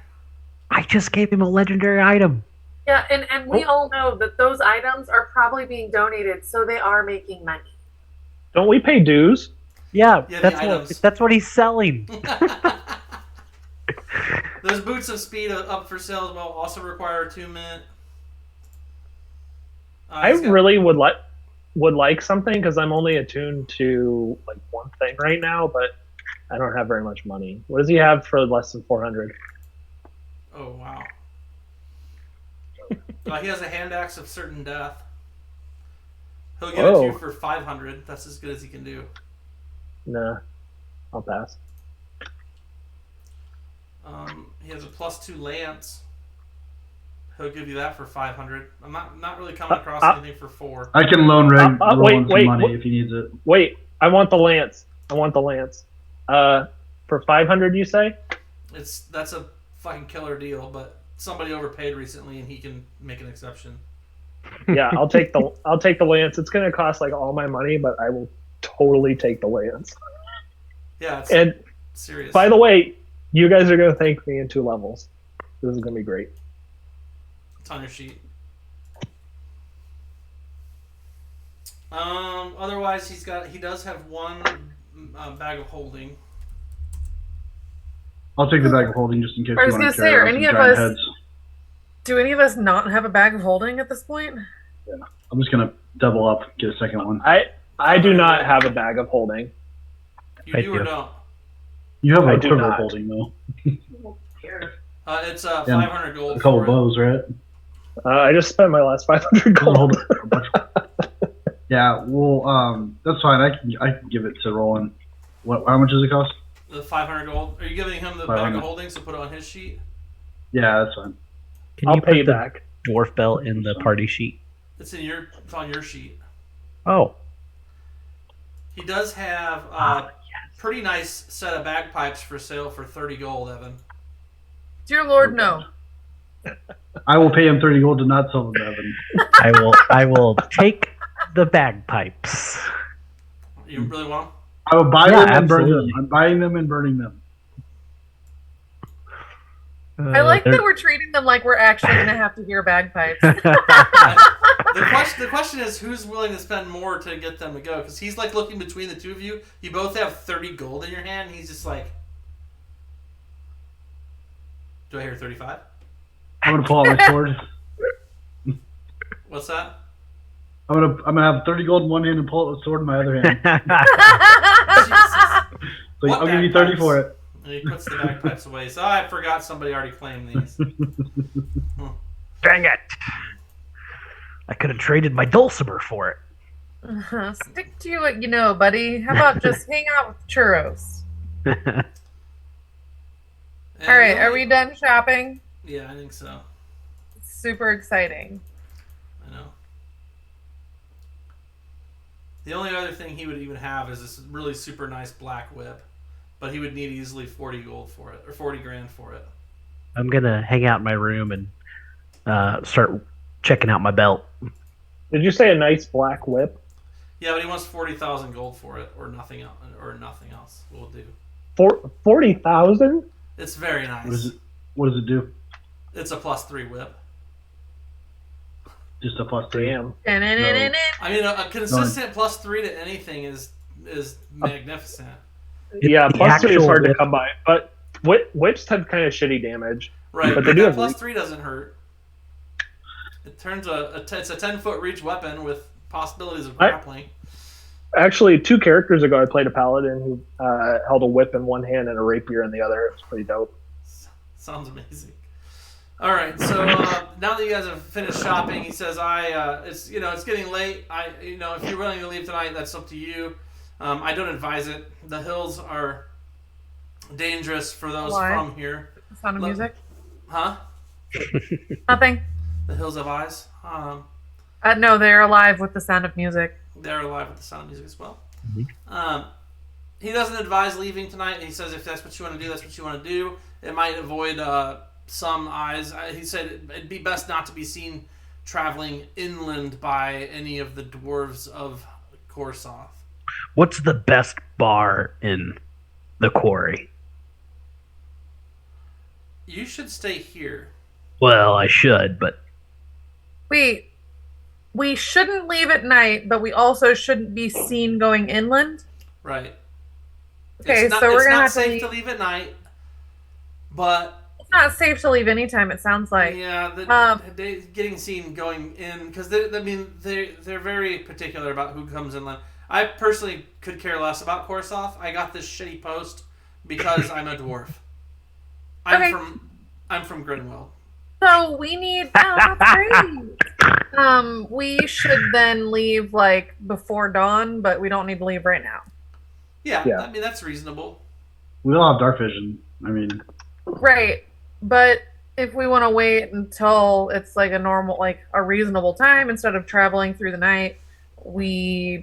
I just gave him a legendary item. Yeah, and we all know that those items are probably being donated, so they are making money. Don't we pay dues? Yeah, Yeah, the that's items. that's what he's selling. Those boots of speed are up for sale as well. Also require attunement. I He's got- really would like something because I'm only attuned to like one thing right now, but I don't have very much money. What does he have for less than 400? Oh wow. He has a hand axe of certain death. He'll give it to Whoa. you for 500. That's as good as he can do. Nah, I'll pass. He has a +2 lance. He'll give you that for 500. I'm not really coming across anything for 4. I can loan Reg roll wait, him some wait, money what- if he needs it. Wait, I want the lance. For 500, you say? That's a fucking killer deal, but somebody overpaid recently, and he can make an exception. Yeah, I'll take the lance. It's gonna cost like all my money, but I will totally take the lance. Yeah, it's And serious. by the way, you guys are gonna thank me in 2 levels. This is gonna be great. It's on your sheet. Otherwise, he does have one bag of holding. I'll take the bag of holding just in case. I was you gonna want to say, carry are around any some of giant us- heads. Do any of us not have a bag of holding at this point? I'm just gonna double up, get a second one. I do not have a bag of holding. You I do or do. don't? You have I a do quiver not. holding though. It's 500 gold. A couple for it. bows, right? I just spent my last 500 gold. Yeah, well, that's fine. I can give it to Roland. How much does it cost? The 500 gold. Are you giving him the bag 500. of holding? So put it on his sheet. Yeah, that's fine. Can I'll you pay put you the back. dwarf belt in the party sheet? It's on your sheet. Oh, He does have pretty nice set of bagpipes for sale for 30 gold, Evan. Dear Lord, no. I will pay him 30 gold to not sell them to Evan. I will take the bagpipes. You really want them? I will buy Yeah, them and burn them. absolutely. I'm buying them and burning them. I like they're- that we're treating them like we're actually going to have to hear bagpipes. The question is, who's willing to spend more to get them to go? Because he's like looking between the two of you. You both have 30 gold in your hand. And he's just like, do I hear 35? I'm gonna pull out my sword. What's that? I'm gonna have 30 gold in one hand and pull out the sword in my other hand. Jesus. So What I'll give you 30 bagpipes? for it. And he puts the bagpipes away. So I forgot somebody already claimed these. Dang it! I could have traded my dulcimer for it. Stick to what you know, buddy. How about just hang out with churros? And All right, the are only- we done shopping? Yeah, I think so. Super exciting. I know. The only other thing he would even have is this really super nice black whip, but he would need easily 40 gold for it, or 40 grand for it. I'm gonna hang out in my room and start checking out my belt. Did you say a nice black whip? Yeah, but he wants 40,000 gold for it, or nothing else. Or nothing else will do. 40,000? It's very nice. What does it do? It's a +3 whip. Just a +3. Damn. I mean, a consistent +3 to anything is magnificent. Yeah, The +3 is actual hard to whip- come by, but whips have kind of shitty damage. Right, But but they do that have +3 doesn't hurt. It turns it's a 10-foot reach weapon with possibilities of grappling. Actually, 2 characters ago, I played a paladin who held a whip in one hand and a rapier in the other. It was pretty dope. Sounds amazing. All right, so now that you guys have finished shopping, he says, it's it's getting late. If you're willing to leave tonight, that's up to you. I don't advise it. The hills are dangerous for those Why? from here. Sound of music? Huh? Nothing. The hills have eyes. No, they're alive with the sound of music. They're alive with the sound of music as well. Mhm. He doesn't advise leaving tonight. He says if that's what you want to do, that's what you want to do. It might avoid some eyes. He said it'd be best not to be seen traveling inland by any of the dwarves of Korsoth. What's the best bar in the quarry? You should stay here. Well, I should, but We shouldn't leave at night, but we also shouldn't be seen going inland. Right. Okay, it's not, so we're it's gonna not have to safe leave. to leave at night, but It's not safe to leave anytime, it sounds like. yeah, getting seen going in because they're very particular about who comes inland. I personally could care less about Korsoth. I got this shitty post because I'm a dwarf. Okay. I'm from Grinwell. So we need. Oh, that's great. We should then leave like before dawn, but we don't need to leave right now. Yeah, Yeah. I mean that's reasonable. We all have dark vision. I mean, Right, but if we want to wait until it's like a reasonable time instead of traveling through the night, what's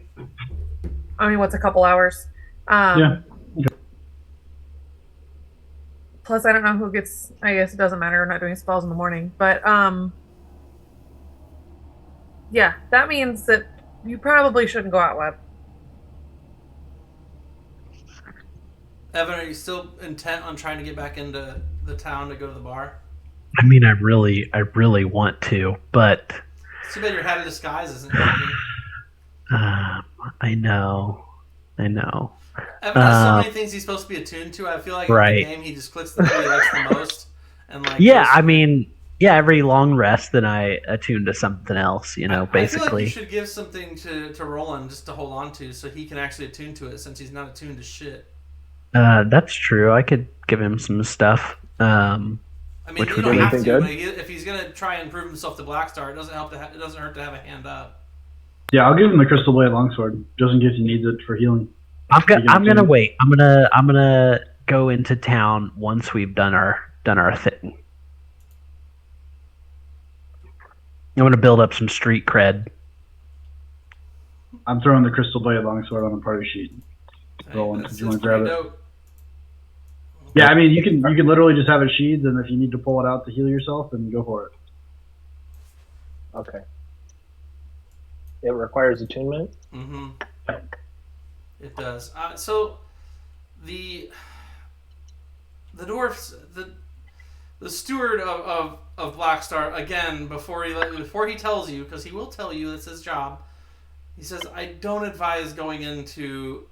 a couple hours? Yeah. Plus, I don't know who gets. I guess it doesn't matter. We're not doing spells in the morning, but yeah, that means that you probably shouldn't go out, Web. Evan, are you still intent on trying to get back into the town to go to the bar? I mean, I really want to, but It's too bad your hat of disguise isn't working. I know. Evan has so many things he's supposed to be attuned to. I feel like in Right. the game he just clicks the thing he likes the most. And like Yeah, goes- I mean, yeah, every long rest, then I attune to something else, I feel like basically. you should give something to Roland just to hold on to so he can actually attune to it since he's not attuned to shit. That's true. I could give him some stuff. I mean, Which you would don't be have to, anything but if he's gonna try and prove himself to Blackstar, it doesn't hurt to have a hand up. yeah, I'll give him the Crystal Blade Longsword, just in case he needs it for healing. I'm You gonna can- wait. I'm gonna go into town once we've done our thing. I'm gonna build up some street cred. I'm throwing the Crystal Blade Longsword on a party sheet. Roland, That's did you wanna pretty grab it? dope. Yeah, I mean, you can literally just have it sheathed, and if you need to pull it out to heal yourself, then go for it. Okay. It requires attunement. Mm-hmm. It does. So the dwarfs, the steward of Blackstar, again, before he tells you, because he will tell you it's his job, he says, I don't advise going into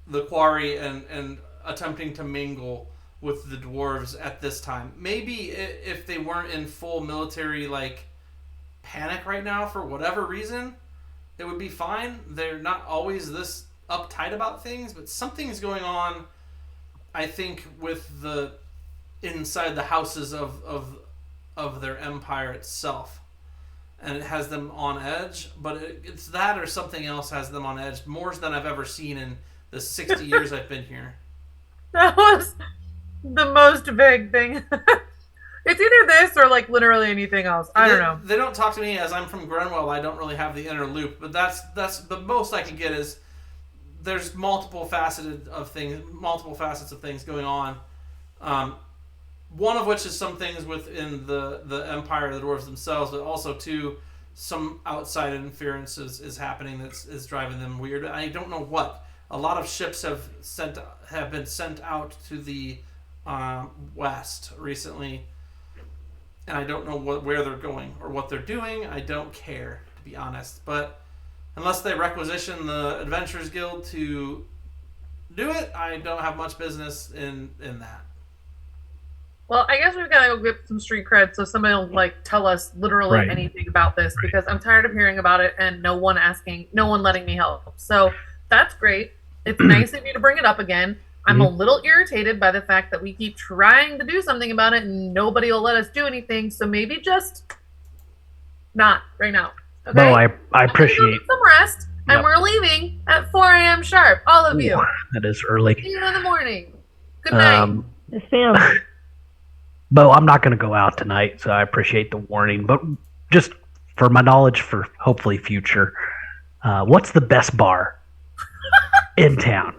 the quarry and attempting to mingle with the dwarves at this time. Maybe if they weren't in full military panic right now for whatever reason, it would be fine. They're not always this uptight about things, but something's going on, I think, with the inside the houses of their empire itself. and it has them on edge. But it's that or something else has them on edge more than I've ever seen in the 60 years I've been here. That was the most vague thing. It's either this or like literally anything else. I don't know. They don't talk to me as I'm from Grenwell. I don't really have the inner loop, but that's the most I can get is there's multiple facets of things going on. One of which is some things within the empire, the dwarves themselves, but also too some outside interferences is happening is driving them weird. I don't know what. A lot of ships have been sent out to the west recently. And I don't know where they're going or what they're doing. I don't care, to be honest. But unless they requisition the Adventurers Guild to do it, I don't have much business in that. Well, I guess we've got to go get some street cred so somebody will like tell us literally anything about this because I'm tired of hearing about it and no one letting me help. So that's great. It's nice of you to bring it up again. I'm a little irritated by the fact that we keep trying to do something about it and nobody will let us do anything. So maybe just not right now. Okay? Well, I appreciate get some rest, and we're leaving at 4 a.m. sharp. All of you. That is early. See you in the morning. Good night. Yes, ma'am. Bo, I'm not going to go out tonight, so I appreciate the warning. But just for my knowledge, for hopefully future, what's the best bar in town?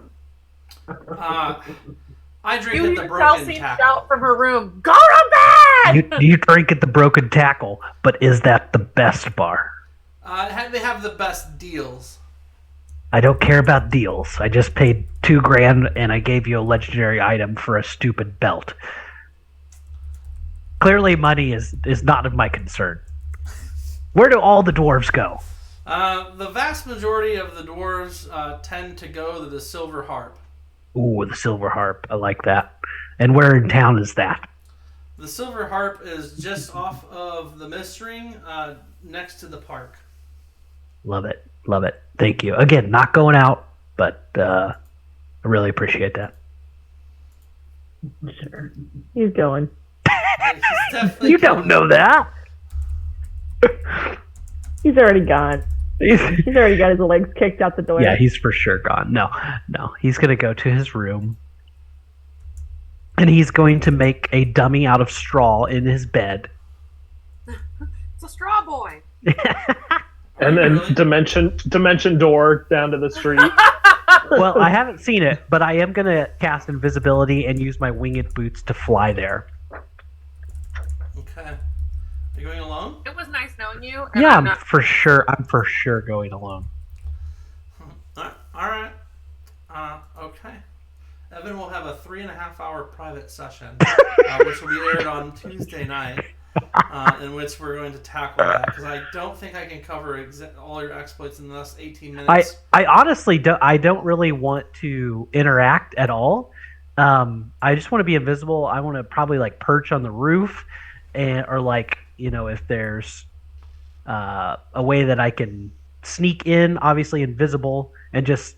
I drink You at the hear Broken Chelsea Tackle. shout from her room, "Go to bed!" You drink at the Broken Tackle, but is that the best bar? They have the best deals. I don't care about deals. I just paid $2,000 and I gave you a legendary item for a stupid belt. Clearly money is not of my concern. Where do all the dwarves go? The vast majority of the dwarves tend to go to the Silver Harp. Ooh, the Silver Harp. I like that. And where in town is that? The Silver Harp is just off of the Mist Ring, next to the park. Love it. Love it. Thank you. Again, not going out, but I really appreciate that. Sure. He's going. You don't know that. He's already gone. He's already got his legs kicked out the door. Yeah, he's for sure gone. No. He's going to go to his room. And he's going to make a dummy out of straw in his bed. It's a straw boy. And then dimension door down to the street. Well, I haven't seen it, but I am going to cast invisibility and use my winged boots to fly there. Okay. Are you going alone? It was nice knowing you. Yeah, I'm for sure going alone. All right. Okay. Evan will have a 3.5-hour private session, which will be aired on Tuesday night, in which we're going to tackle that, because I don't think I can cover all your exploits in the last 18 minutes. I honestly don't really want to interact at all. I just want to be invisible. I want to probably like perch on the roof, or like, if there's a way that I can sneak in, obviously invisible, and just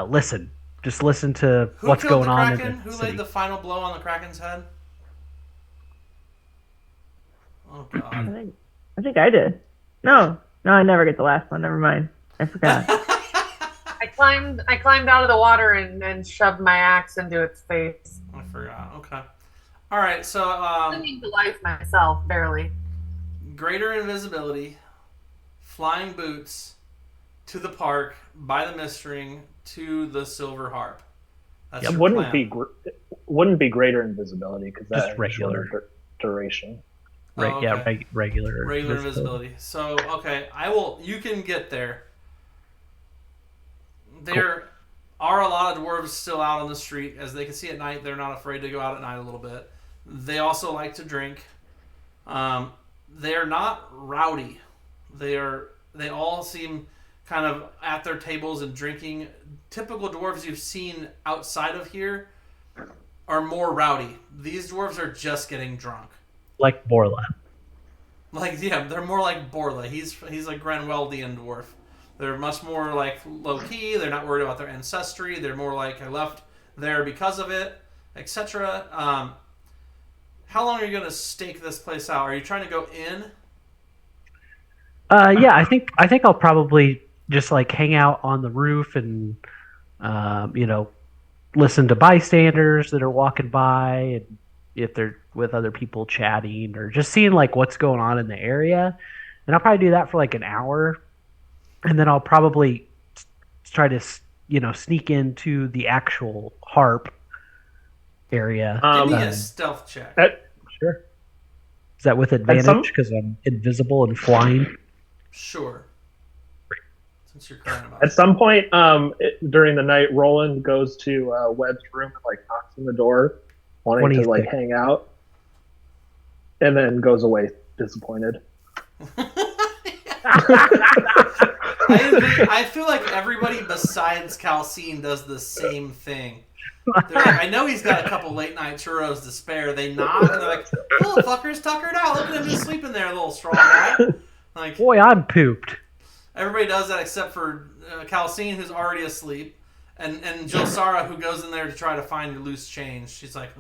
listen. Just listen to what's going on in the Who city. laid the final blow on the Kraken's head? Oh God! I think I did. No, I never get the last one. Never mind. I forgot. I climbed out of the water and shoved my axe into its face. I forgot. Okay. All right. So Clinging to life myself, barely. greater invisibility, flying boots, to the park, by the Mist Ring, to the Silver Harp. That's your Wouldn't plan. be greater invisibility because that's Just regular. duration. Oh, okay. Yeah, regular invisibility. So okay, you can get there. There are a lot of dwarves still out on the street. As they can see at night, they're not afraid to go out at night a little bit. They also like to drink. They're not rowdy. They all seem kind of at their tables and drinking. Typical dwarves you've seen outside of here are more rowdy. These dwarves are just getting drunk. Like Borla. They're more like Borla. He's a Grenweldian dwarf. They're much more like low key. They're not worried about their ancestry. They're more like, I left there because of it, etc. How long are you going to stake this place out? Are you trying to go in? Yeah, I think I'll probably just like hang out on the roof and listen to bystanders that are walking by, and if they're with other people chatting or just seeing like what's going on in the area. And I'll probably do that for like an hour, and then I'll probably try to sneak into the actual harp area. Give me a stealth check. Sure. Is that with advantage because I'm invisible and flying? Sure. Since you're crying about At it. some point during the night, Roland goes to Webb's room and like knocks on the door, wanting to like hang out, and then goes away disappointed. I feel like everybody besides Calcine does the same thing. They're like, I know he's got a couple late night churros to spare. They knock and they're like, "Little fucker's tuckered out. Look at him, he's sleeping there, little strong guy." Like, boy, I'm pooped. Everybody does that except for Calcine, who's already asleep, and Josara, who goes in there to try to find your loose change. She's like,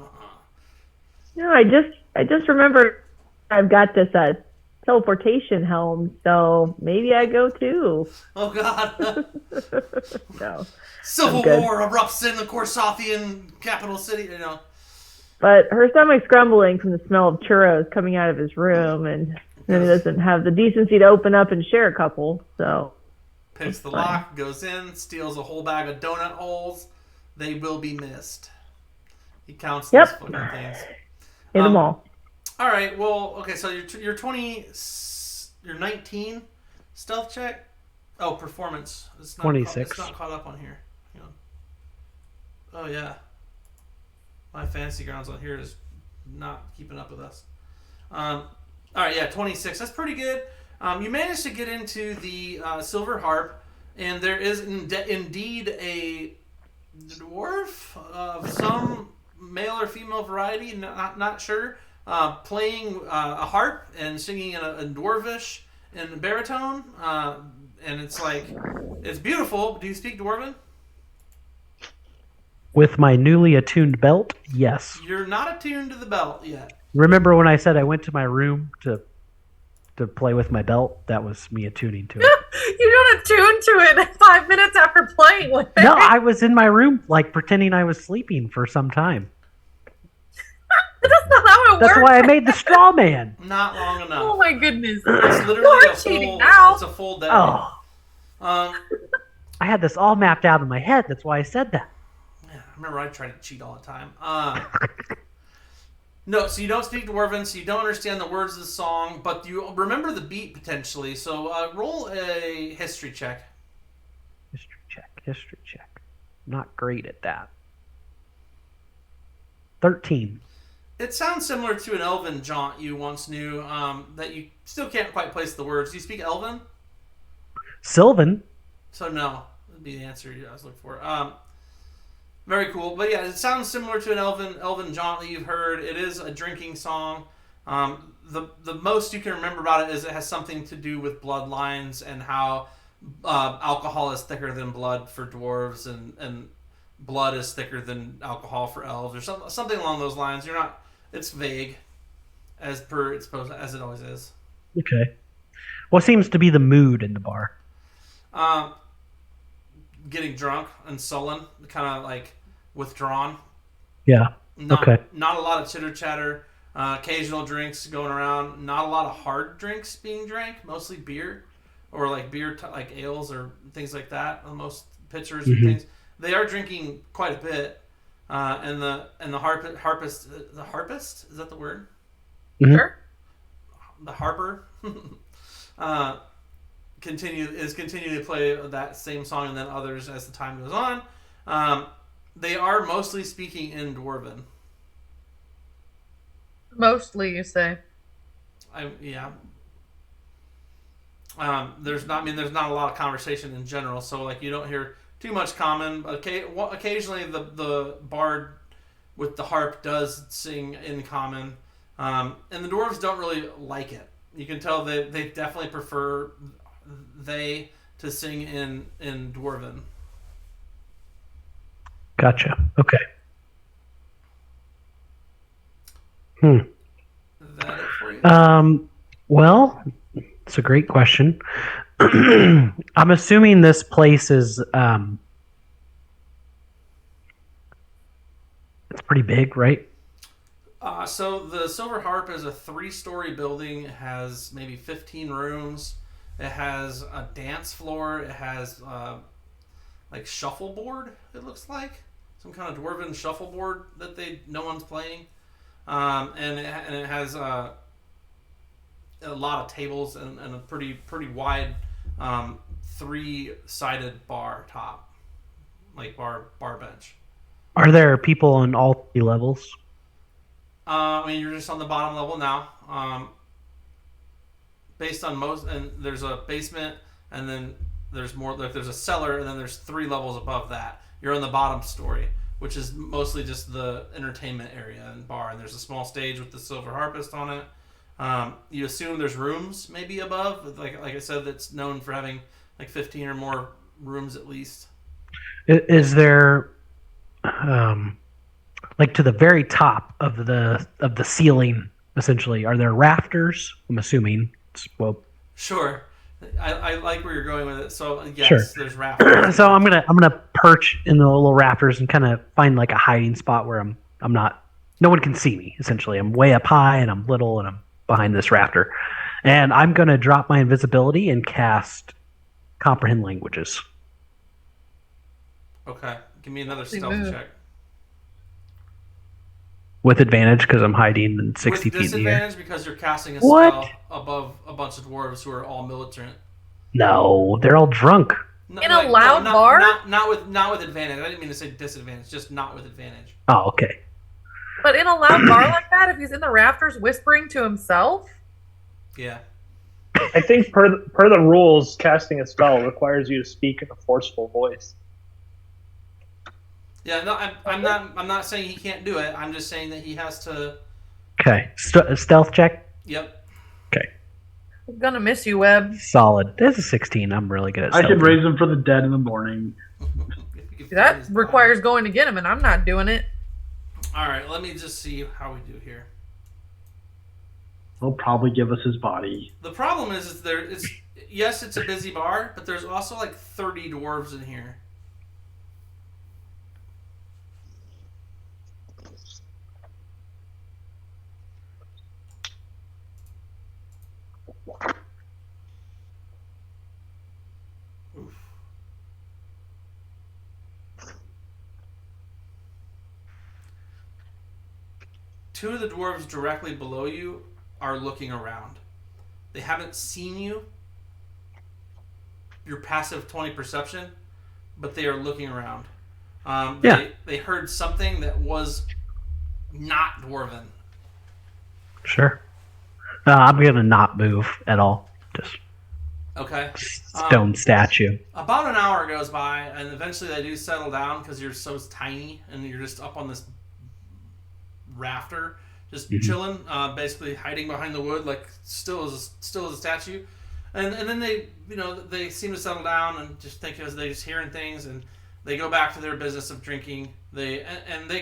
No, I just remembered I've got this teleportation helm, so maybe I go too. "Oh God." No. Civil war erupts in the Corsothian capital city, But her stomach's grumbling from the smell of churros coming out of his room, and he doesn't have the decency to open up and share a couple, so. Picks the lock, goes in, steals a whole bag of donut holes. They will be missed. He counts those fucking things. Hit them all. All right, well, okay, so you're 19 stealth check. Oh, performance. It's not 26. It's not caught up on here. Hang on. Oh yeah, my fantasy grounds on here is not keeping up with us. All right, yeah, 26. That's pretty good. You managed to get into the silver harp, and there is indeed a dwarf of some male or female variety, not sure, playing a harp and singing in a dwarvish and baritone, and it's beautiful. Do you speak Dwarven? With my newly attuned belt, yes. You're not attuned to the belt yet. Remember when I said I went to my room to play with my belt? That was me attuning to it. You don't attune to it 5 minutes after playing with it. No, I was in my room, like pretending I was sleeping for some time. That's not how it works. That's why I made the straw man. Not long enough. Oh my goodness. It's literally it's a full day. Oh. I had this all mapped out in my head. That's why I said that. Yeah, I remember I tried to cheat all the time. No, so you don't speak Dwarven, so you don't understand the words of the song, but you remember the beat potentially. So roll a history check. History check. Not great at that. 13. It sounds similar to an Elven jaunt you once knew that you still can't quite place the words. Do you speak Elven? Sylvan. So no, would be the answer I was looking for. Very cool, but yeah, it sounds similar to an Elven jaunt that you've heard. It is a drinking song. The most you can remember about it is it has something to do with bloodlines and how alcohol is thicker than blood for dwarves, and blood is thicker than alcohol for elves, or something along those lines. It's vague, as it always is. Okay. What seems to be the mood in the bar? Getting drunk and sullen, kind of like withdrawn. Yeah. Okay. Not a lot of chitter chatter. Occasional drinks going around. Not a lot of hard drinks being drank. Mostly beer, or like beer like ales or things like that. Most pitchers and things. They are drinking quite a bit. And the harpist. The harpist, is that the word? Mm-hmm. Sure. The harper. Continuing to play that same song, and then others as the time goes on. They are mostly speaking in Dwarven. Mostly, you say. Yeah. There's not a lot of conversation in general, so like you don't hear too much common. But occasionally the bard with the harp does sing in common, and the dwarves don't really like it. You can tell they definitely prefer to sing in Dwarven. Gotcha. Okay. Is that it for you? Well, It's a great question. I'm assuming this place is it's pretty big, right? So the Silver Harp is a 3-story building. It has maybe 15 rooms. It has a dance floor. It has like shuffleboard. It looks like some kind of dwarven shuffleboard that no one's playing. And it has a lot of tables and a pretty wide 3-sided bar top, like bar bench. Are there people on all 3 levels? I mean, you're just on the bottom level now. Based on most, and there's a basement, and then there's more. Like there's a cellar, and then there's 3 levels above that. You're on the bottom story, which is mostly just the entertainment area and bar. And there's a small stage with the Silver Harpist on it. You assume there's rooms maybe above, like I said, that's known for having like 15 or more rooms at least. Is there, like to the very top of the ceiling, essentially, are there rafters? I'm assuming. Well, sure. I like where you're going with it. So yes, sure. There's rafters. So I'm gonna perch in the little rafters and kind of find like a hiding spot where I'm not. No one can see me. Essentially, I'm way up high and I'm little and I'm behind this rafter, and I'm gonna drop my invisibility and cast comprehend languages. Okay, give me another stealth check. With advantage because I'm hiding in 60 feet in the air. With disadvantage because you're casting a spell above a bunch of dwarves who are all militant. No, they're all drunk. No, in a loud bar? Not with advantage. I didn't mean to say disadvantage. Just not with advantage. Oh, okay. But in a loud bar like that, if he's in the rafters whispering to himself? Yeah. I think per the rules, casting a spell requires you to speak in a forceful voice. Yeah, no, I'm not saying he can't do it. I'm just saying that he has to. Okay, stealth check. Yep. Okay. I'm gonna miss you, Webb. Solid. That's a 16. I'm really good at. I can raise him for the dead in the morning. That requires going to get him, and I'm not doing it. All right, let me just see how we do here. He'll probably give us his body. The problem is yes, it's a busy bar, but there's also like 30 dwarves in here. Oof. Two of the dwarves directly below you are looking around. They haven't seen you. Your passive 20 perception, but they are looking around. They heard something that was not dwarven. Sure. I'm gonna not move at all. Just okay. Stone statue. About an hour goes by, and eventually they do settle down because you're so tiny, and you're just up on this rafter, just chilling, basically hiding behind the wood, like still as a statue. And then they seem to settle down and just think as they just hearing things, and they go back to their business of drinking. They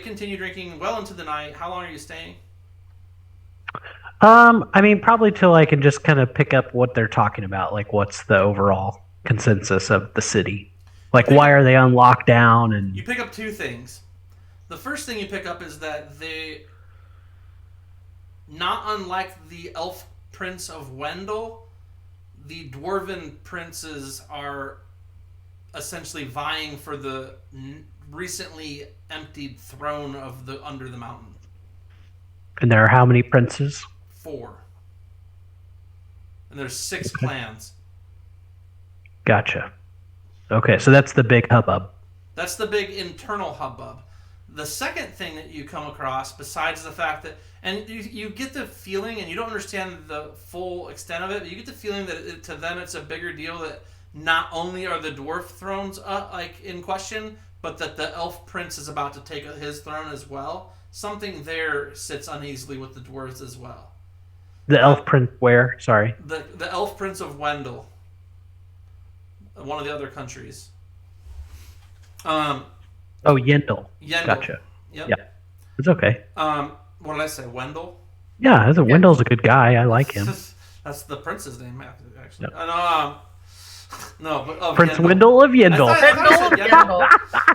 continue drinking well into the night. How long are you staying? I mean, probably till I can just kind of pick up what they're talking about. Like, what's the overall consensus of the city? Like, why are they on lockdown? And you pick up 2 things. The first thing you pick up is that they, not unlike the elf prince of Wendell, the dwarven princes are essentially vying for the recently emptied throne of the under the mountain. And there are how many princes? 4. And there's 6 clans. Gotcha. Okay, so that's the big hubbub. That's the big internal hubbub. The second thing that you come across, besides the fact that, and you get the feeling, and you don't understand the full extent of it, but you get the feeling that to them it's a bigger deal that not only are the dwarf thrones in question, but that the elf prince is about to take his throne as well. Something there sits uneasily with the dwarves as well. The elf prince where? Sorry. The elf prince of Wendell. One of the other countries. Oh, Yendel. Gotcha. Yep. Yeah. It's okay. What did I say? Wendell? Yeah, Wendell's a good guy. I like him. That's the prince's name, actually. Yep. No, but of Prince Yendel. Wendell of Yendel. I thought you said Yendel.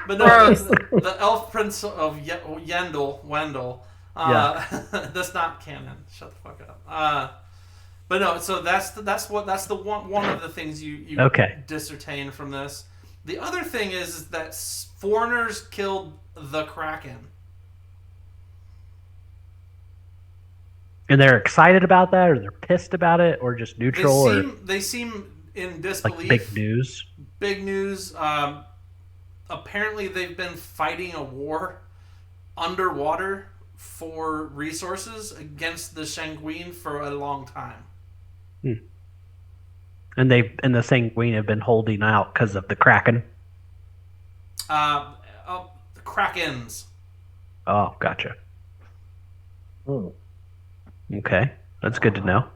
But no, the elf prince of Yendel, Wendell. That's not canon. Shut the fuck up. But no, so that's the one of the things you discertain from this. The other thing is that foreigners killed the Kraken. And they're excited about that, or they're pissed about it, or just neutral, They seem in disbelief. like big news. Big news. Apparently, they've been fighting a war underwater for resources against the Sanguine for a long time. And the Sanguine have been holding out because of the Kraken. The Krakens. Oh, gotcha. Hmm. Okay, that's good to know.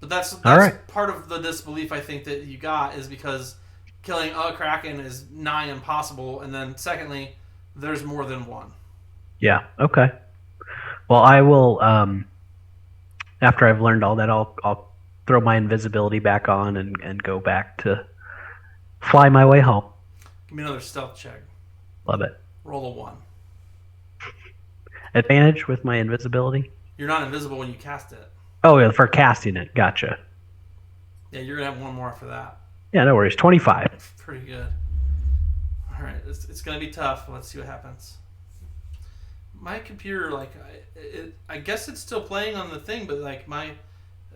But that's right. part of the disbelief I think that you got is because killing a Kraken is nigh impossible, and then secondly, there's more than one. Yeah. Okay. Well, I will. After I've learned all that, I'll throw my invisibility back on and go back to fly my way home. Give me another stealth check. Love it. Roll a 1. Advantage with my invisibility. You're not invisible when you cast it. Oh, yeah, for casting it. Gotcha. Yeah, you're gonna have one more for that. Yeah, no worries. 25. Pretty good. All right, it's gonna be tough. Let's see what happens. My computer, I guess it's still playing on the thing, but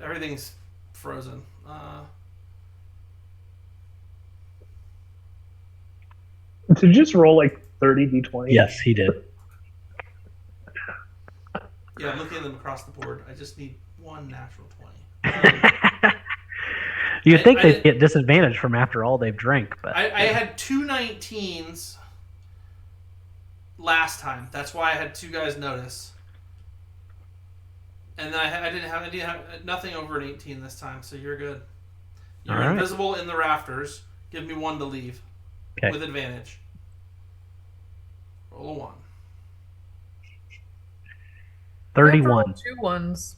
everything's frozen. Did you just roll 30 d20? Yes, he did. Yeah, I'm looking at them across the board. I just need one natural 20. You'd think they'd get disadvantage from after all they've drank, but I had 2 19s last time. That's why I had 2 guys notice. And then I didn't have nothing over an 18 this time, so you're good. You're All right. invisible in the rafters. Give me 1 to leave. Okay. With advantage. Roll a 1. 31. 2 ones.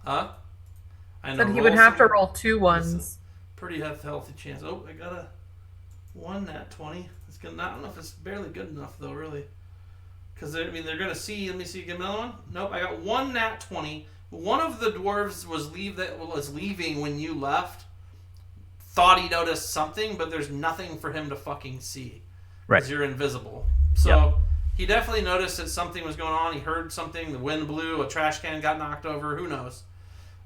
Huh? I know. Said he would have to roll 2 ones. Pretty healthy chance. Oh, I got a 1 nat 20. It's gonna. I don't know if it's barely good enough though, really. Because they're gonna see. Let me see. Get another one. Nope. I got 1 nat 20. One of the dwarves was leaving when you left. Thought he noticed something, but there's nothing for him to fucking see. Right. Because you're invisible. So he definitely noticed that something was going on. He heard something. The wind blew. A trash can got knocked over. Who knows?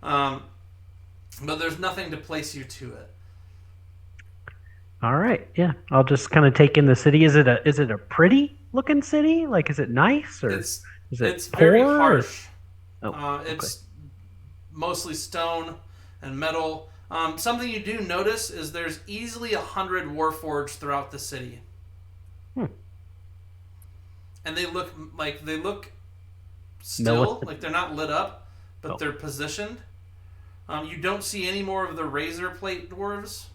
But there's nothing to place you to it. All right. Yeah. I'll just kind of take in the city. Is it a pretty looking city? Like, is it nice or is it It's very poor, or- harsh. Oh, It's mostly stone and metal. Something you do notice is there's easily 100 warforged throughout the city. And they look still, Militant. like they're not lit up, but they're positioned. You don't see any more of the razor plate dwarves.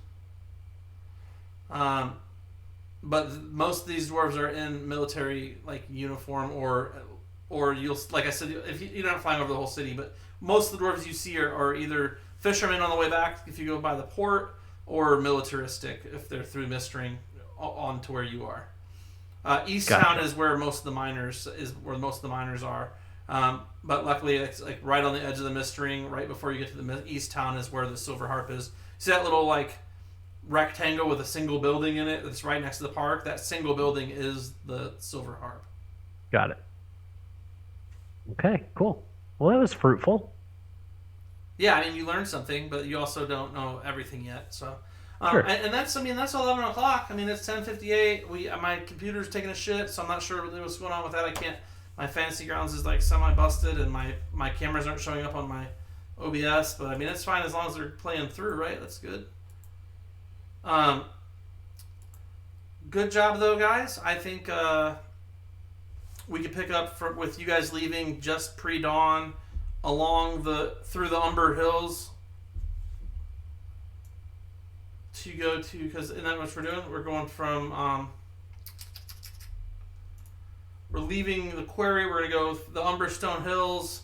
But most of these dwarves are in military uniform or you'll, like I said, if you're not flying over the whole city, but most of the dwarves you see are either fishermen on the way back if you go by the port, or militaristic if they're through Mistring on to where you are. East Town is where most of the miners are. But luckily it's right on the edge of the Mistring, right before you get to the East Town is where the Silver Harp is. See that little rectangle with a single building in it that's right next to the park? That single building is the Silver Harp. Got it. Okay, cool. Well, that was fruitful. Yeah, I mean, you learned something, but you also don't know everything yet. So, Sure. and that's 11 o'clock. I mean, it's 10:58. My computer's taking a shit, so I'm not sure what's going on with that. I can't. My Fantasy Grounds is semi-busted, and my cameras aren't showing up on my OBS. But I mean, it's fine as long as they're playing through, right? That's good. Good job though, guys. I think we could pick up with you guys leaving just pre-dawn through the Umber Hills to go to, because isn't that what we're doing? We're going from we're leaving the quarry. We're gonna go the Umberstone Hills,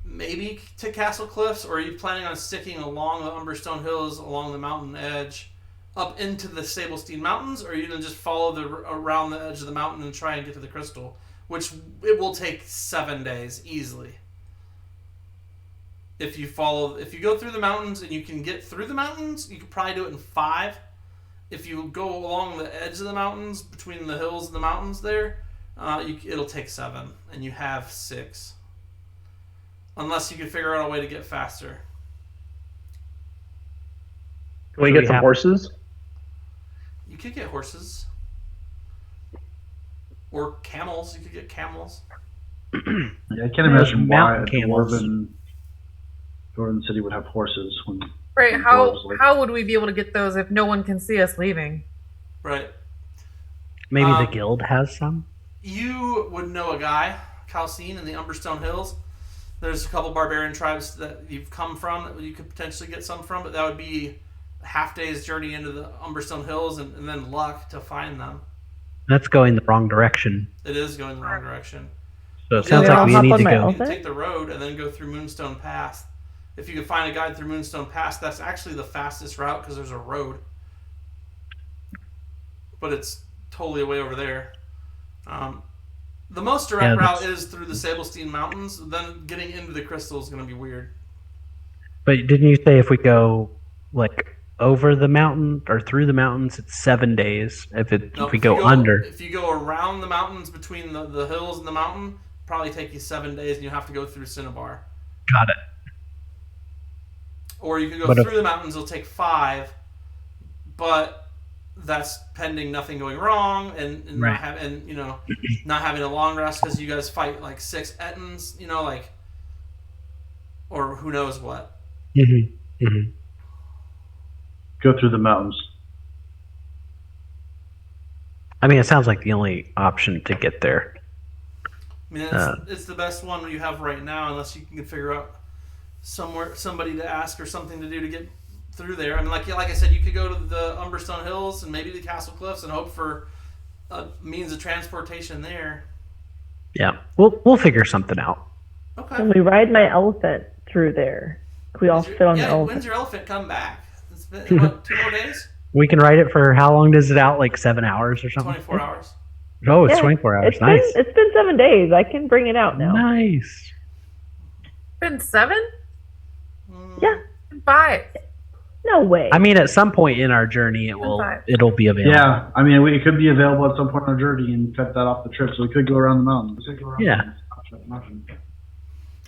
maybe to Castle Cliffs, or are you planning on sticking along the Umberstone Hills, along the mountain edge, up into the Sablestein Mountains, or are you going to just follow around the edge of the mountain and try and get to the crystal, which it will take 7 days easily. If you go through the mountains and you can get through the mountains, you could probably do it in 5. If you go along the edge of the mountains, between the hills and the mountains there, it'll take 7, and you have 6. Unless you can figure out a way to get faster. Can we get some horses? You could get horses. Or camels. You could get camels. Yeah, I can't imagine why a camels. Dwarven city would have horses. Right, how would we be able to get those if no one can see us leaving? Right. Maybe the guild has some? You would know a guy, Calcine, in the Umberstone Hills. There's a couple barbarian tribes that you've come from that you could potentially get some from, but that would be a half-day's journey into the Umberstone Hills and then luck to find them. That's going the wrong direction. It is going the wrong direction. So it sounds like we need to go. You can take the road and then go through Moonstone Pass. If you can find a guide through Moonstone Pass, that's actually the fastest route because there's a road. But it's totally way over there. The most direct route is through the Sablestein Mountains. Then getting into the crystal is going to be weird. But didn't you say if we go like over the mountain or through the mountains, it's 7 days? If we go under, if you go around the mountains between the hills and the mountain, probably take you 7 days, and you have to go through Cinnabar. Got it. Or you can go through the mountains. It'll take 5, but that's pending nothing going wrong and not having a long rest because you guys fight like 6 Ettins, or who knows what. Mm-hmm. Mm-hmm. Go through the mountains. I mean, it sounds like the only option to get there. I mean, it's the best one you have right now, unless you can figure out somebody to ask or something to do to get through there. I mean, like I said, you could go to the Umberstone Hills and maybe the Castle Cliffs and hope for a means of transportation there. Yeah, we'll figure something out. Okay. Can we ride my elephant through there? Can we all sit on the elephant? When's your elephant come back? It's been, what, 2 more days? We can ride it for how long does it out? Like 7 hours or something? 24 hours. Oh, it's 24 hours. Nice. It's been 7 days. I can bring it out now. Nice. Been 7? Yeah. 5. No way. I mean, at some point in our journey, it'll be available. Yeah, I mean, it could be available at some point on our journey and cut that off the trip, so we could go around the mountains. Yeah.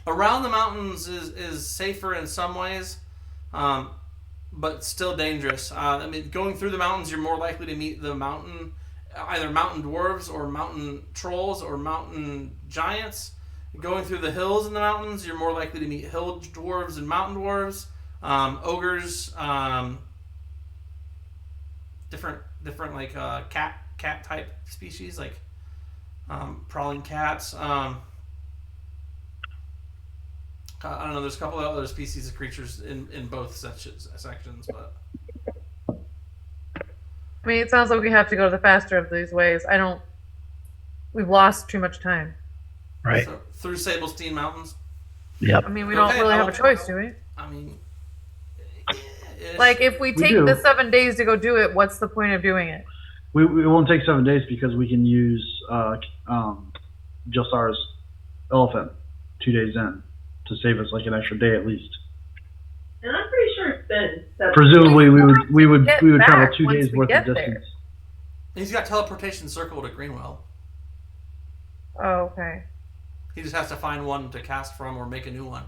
Around the mountains is safer in some ways, but still dangerous. I mean, going through the mountains, you're more likely to meet either mountain dwarves or mountain trolls or mountain giants. Going through the hills in the mountains, you're more likely to meet hill dwarves and mountain dwarves. Ogres, different like cat type species, like prowling cats. I don't know. There's a couple of other species of creatures in both sections, but I mean, it sounds like we have to go the faster of these ways. We've lost too much time. Right. So, through Sablestein Mountains. Yep. I mean, we don't really have a choice, do we? I mean, like, if we take the 7 days to go do it, what's the point of doing it? We won't take 7 days because we can use Jelsar's elephant 2 days in to save us like an extra day at least. And I'm pretty sure it's been 7 Presumably, we would travel 2 once days we worth get of there. distance. He's got teleportation circle to Greenwell. Oh, okay. He just has to find one to cast from or make a new one.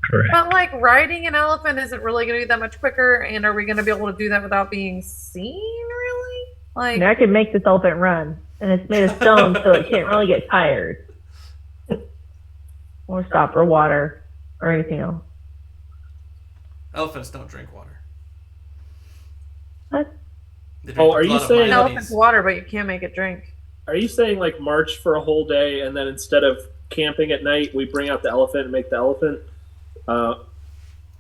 Correct. But, like, riding an elephant isn't really going to be that much quicker, and are we going to be able to do that without being seen, really? Like, I could make this elephant run, and it's made of stone, so it can't really get tired. Or stop for water, or anything else. Elephants don't drink water. What? They drink are the you blood of saying- an my elephant's enemies. water, but you can't make it drink. Are you saying like march for a whole day and then instead of camping at night, we bring out the elephant and make the elephant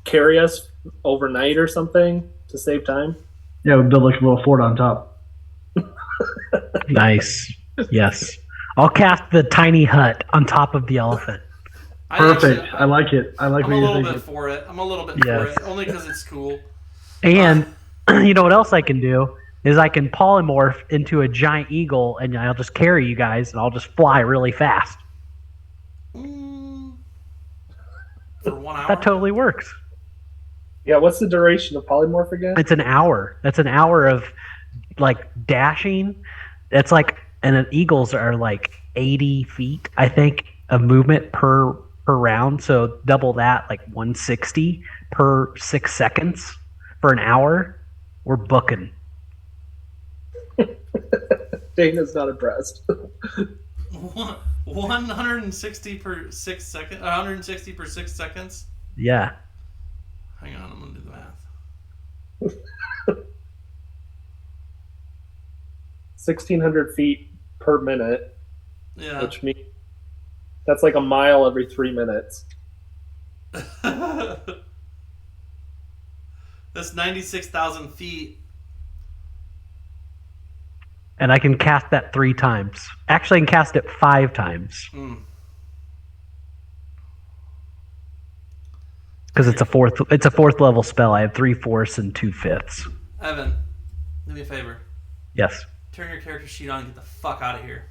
carry us overnight or something to save time? Yeah, we build like a little fort on top. Nice. Yes. I'll cast the tiny hut on top of the elephant. Perfect. I like it. I like I'm what a you're little thinking. bit for it. I'm a little bit Yes. for it, only because it's cool. And you know what else I can do is I can polymorph into a giant eagle, and I'll just carry you guys, and I'll just fly really fast. For 1 hour? That totally works. Yeah, what's the duration of polymorph again? It's an hour. That's an hour of like dashing. It's like, and eagles are like 80 feet, I think, of movement per round. So double that, like 160 per 6 seconds for an hour. We're booking. Dane is not impressed. 160 per 6 seconds. 160 per 6 seconds. Yeah. Hang on, I'm gonna do the math. 1,600 feet per minute, Yeah. which means that's like a mile every 3 minutes. That's 96,000 feet. And I can cast that 3 times. Actually, I can cast it 5 times. Because it's a fourth level spell. I have 3/4 and 2/5. Evan, do me a favor. Yes. Turn your character sheet on and get the fuck out of here.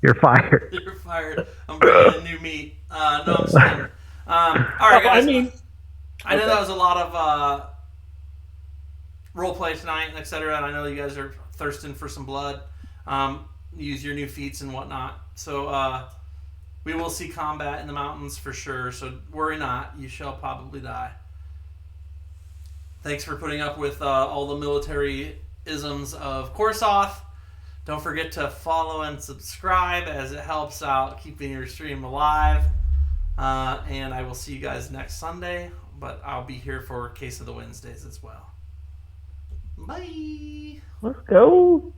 You're fired. You're fired. I'm bringing in new meat. No, I'm just kidding. All right, guys. I know that was a lot of roleplay tonight, etc. And I know you guys are thirsting for some blood. Use your new feats and whatnot. So we will see combat in the mountains for sure. So worry not. You shall probably die. Thanks for putting up with all the military isms of Korsoth. Don't forget to follow and subscribe as it helps out keeping your stream alive. And I will see you guys next Sunday, but I'll be here for Case of the Wednesdays as well. Bye. Let's go.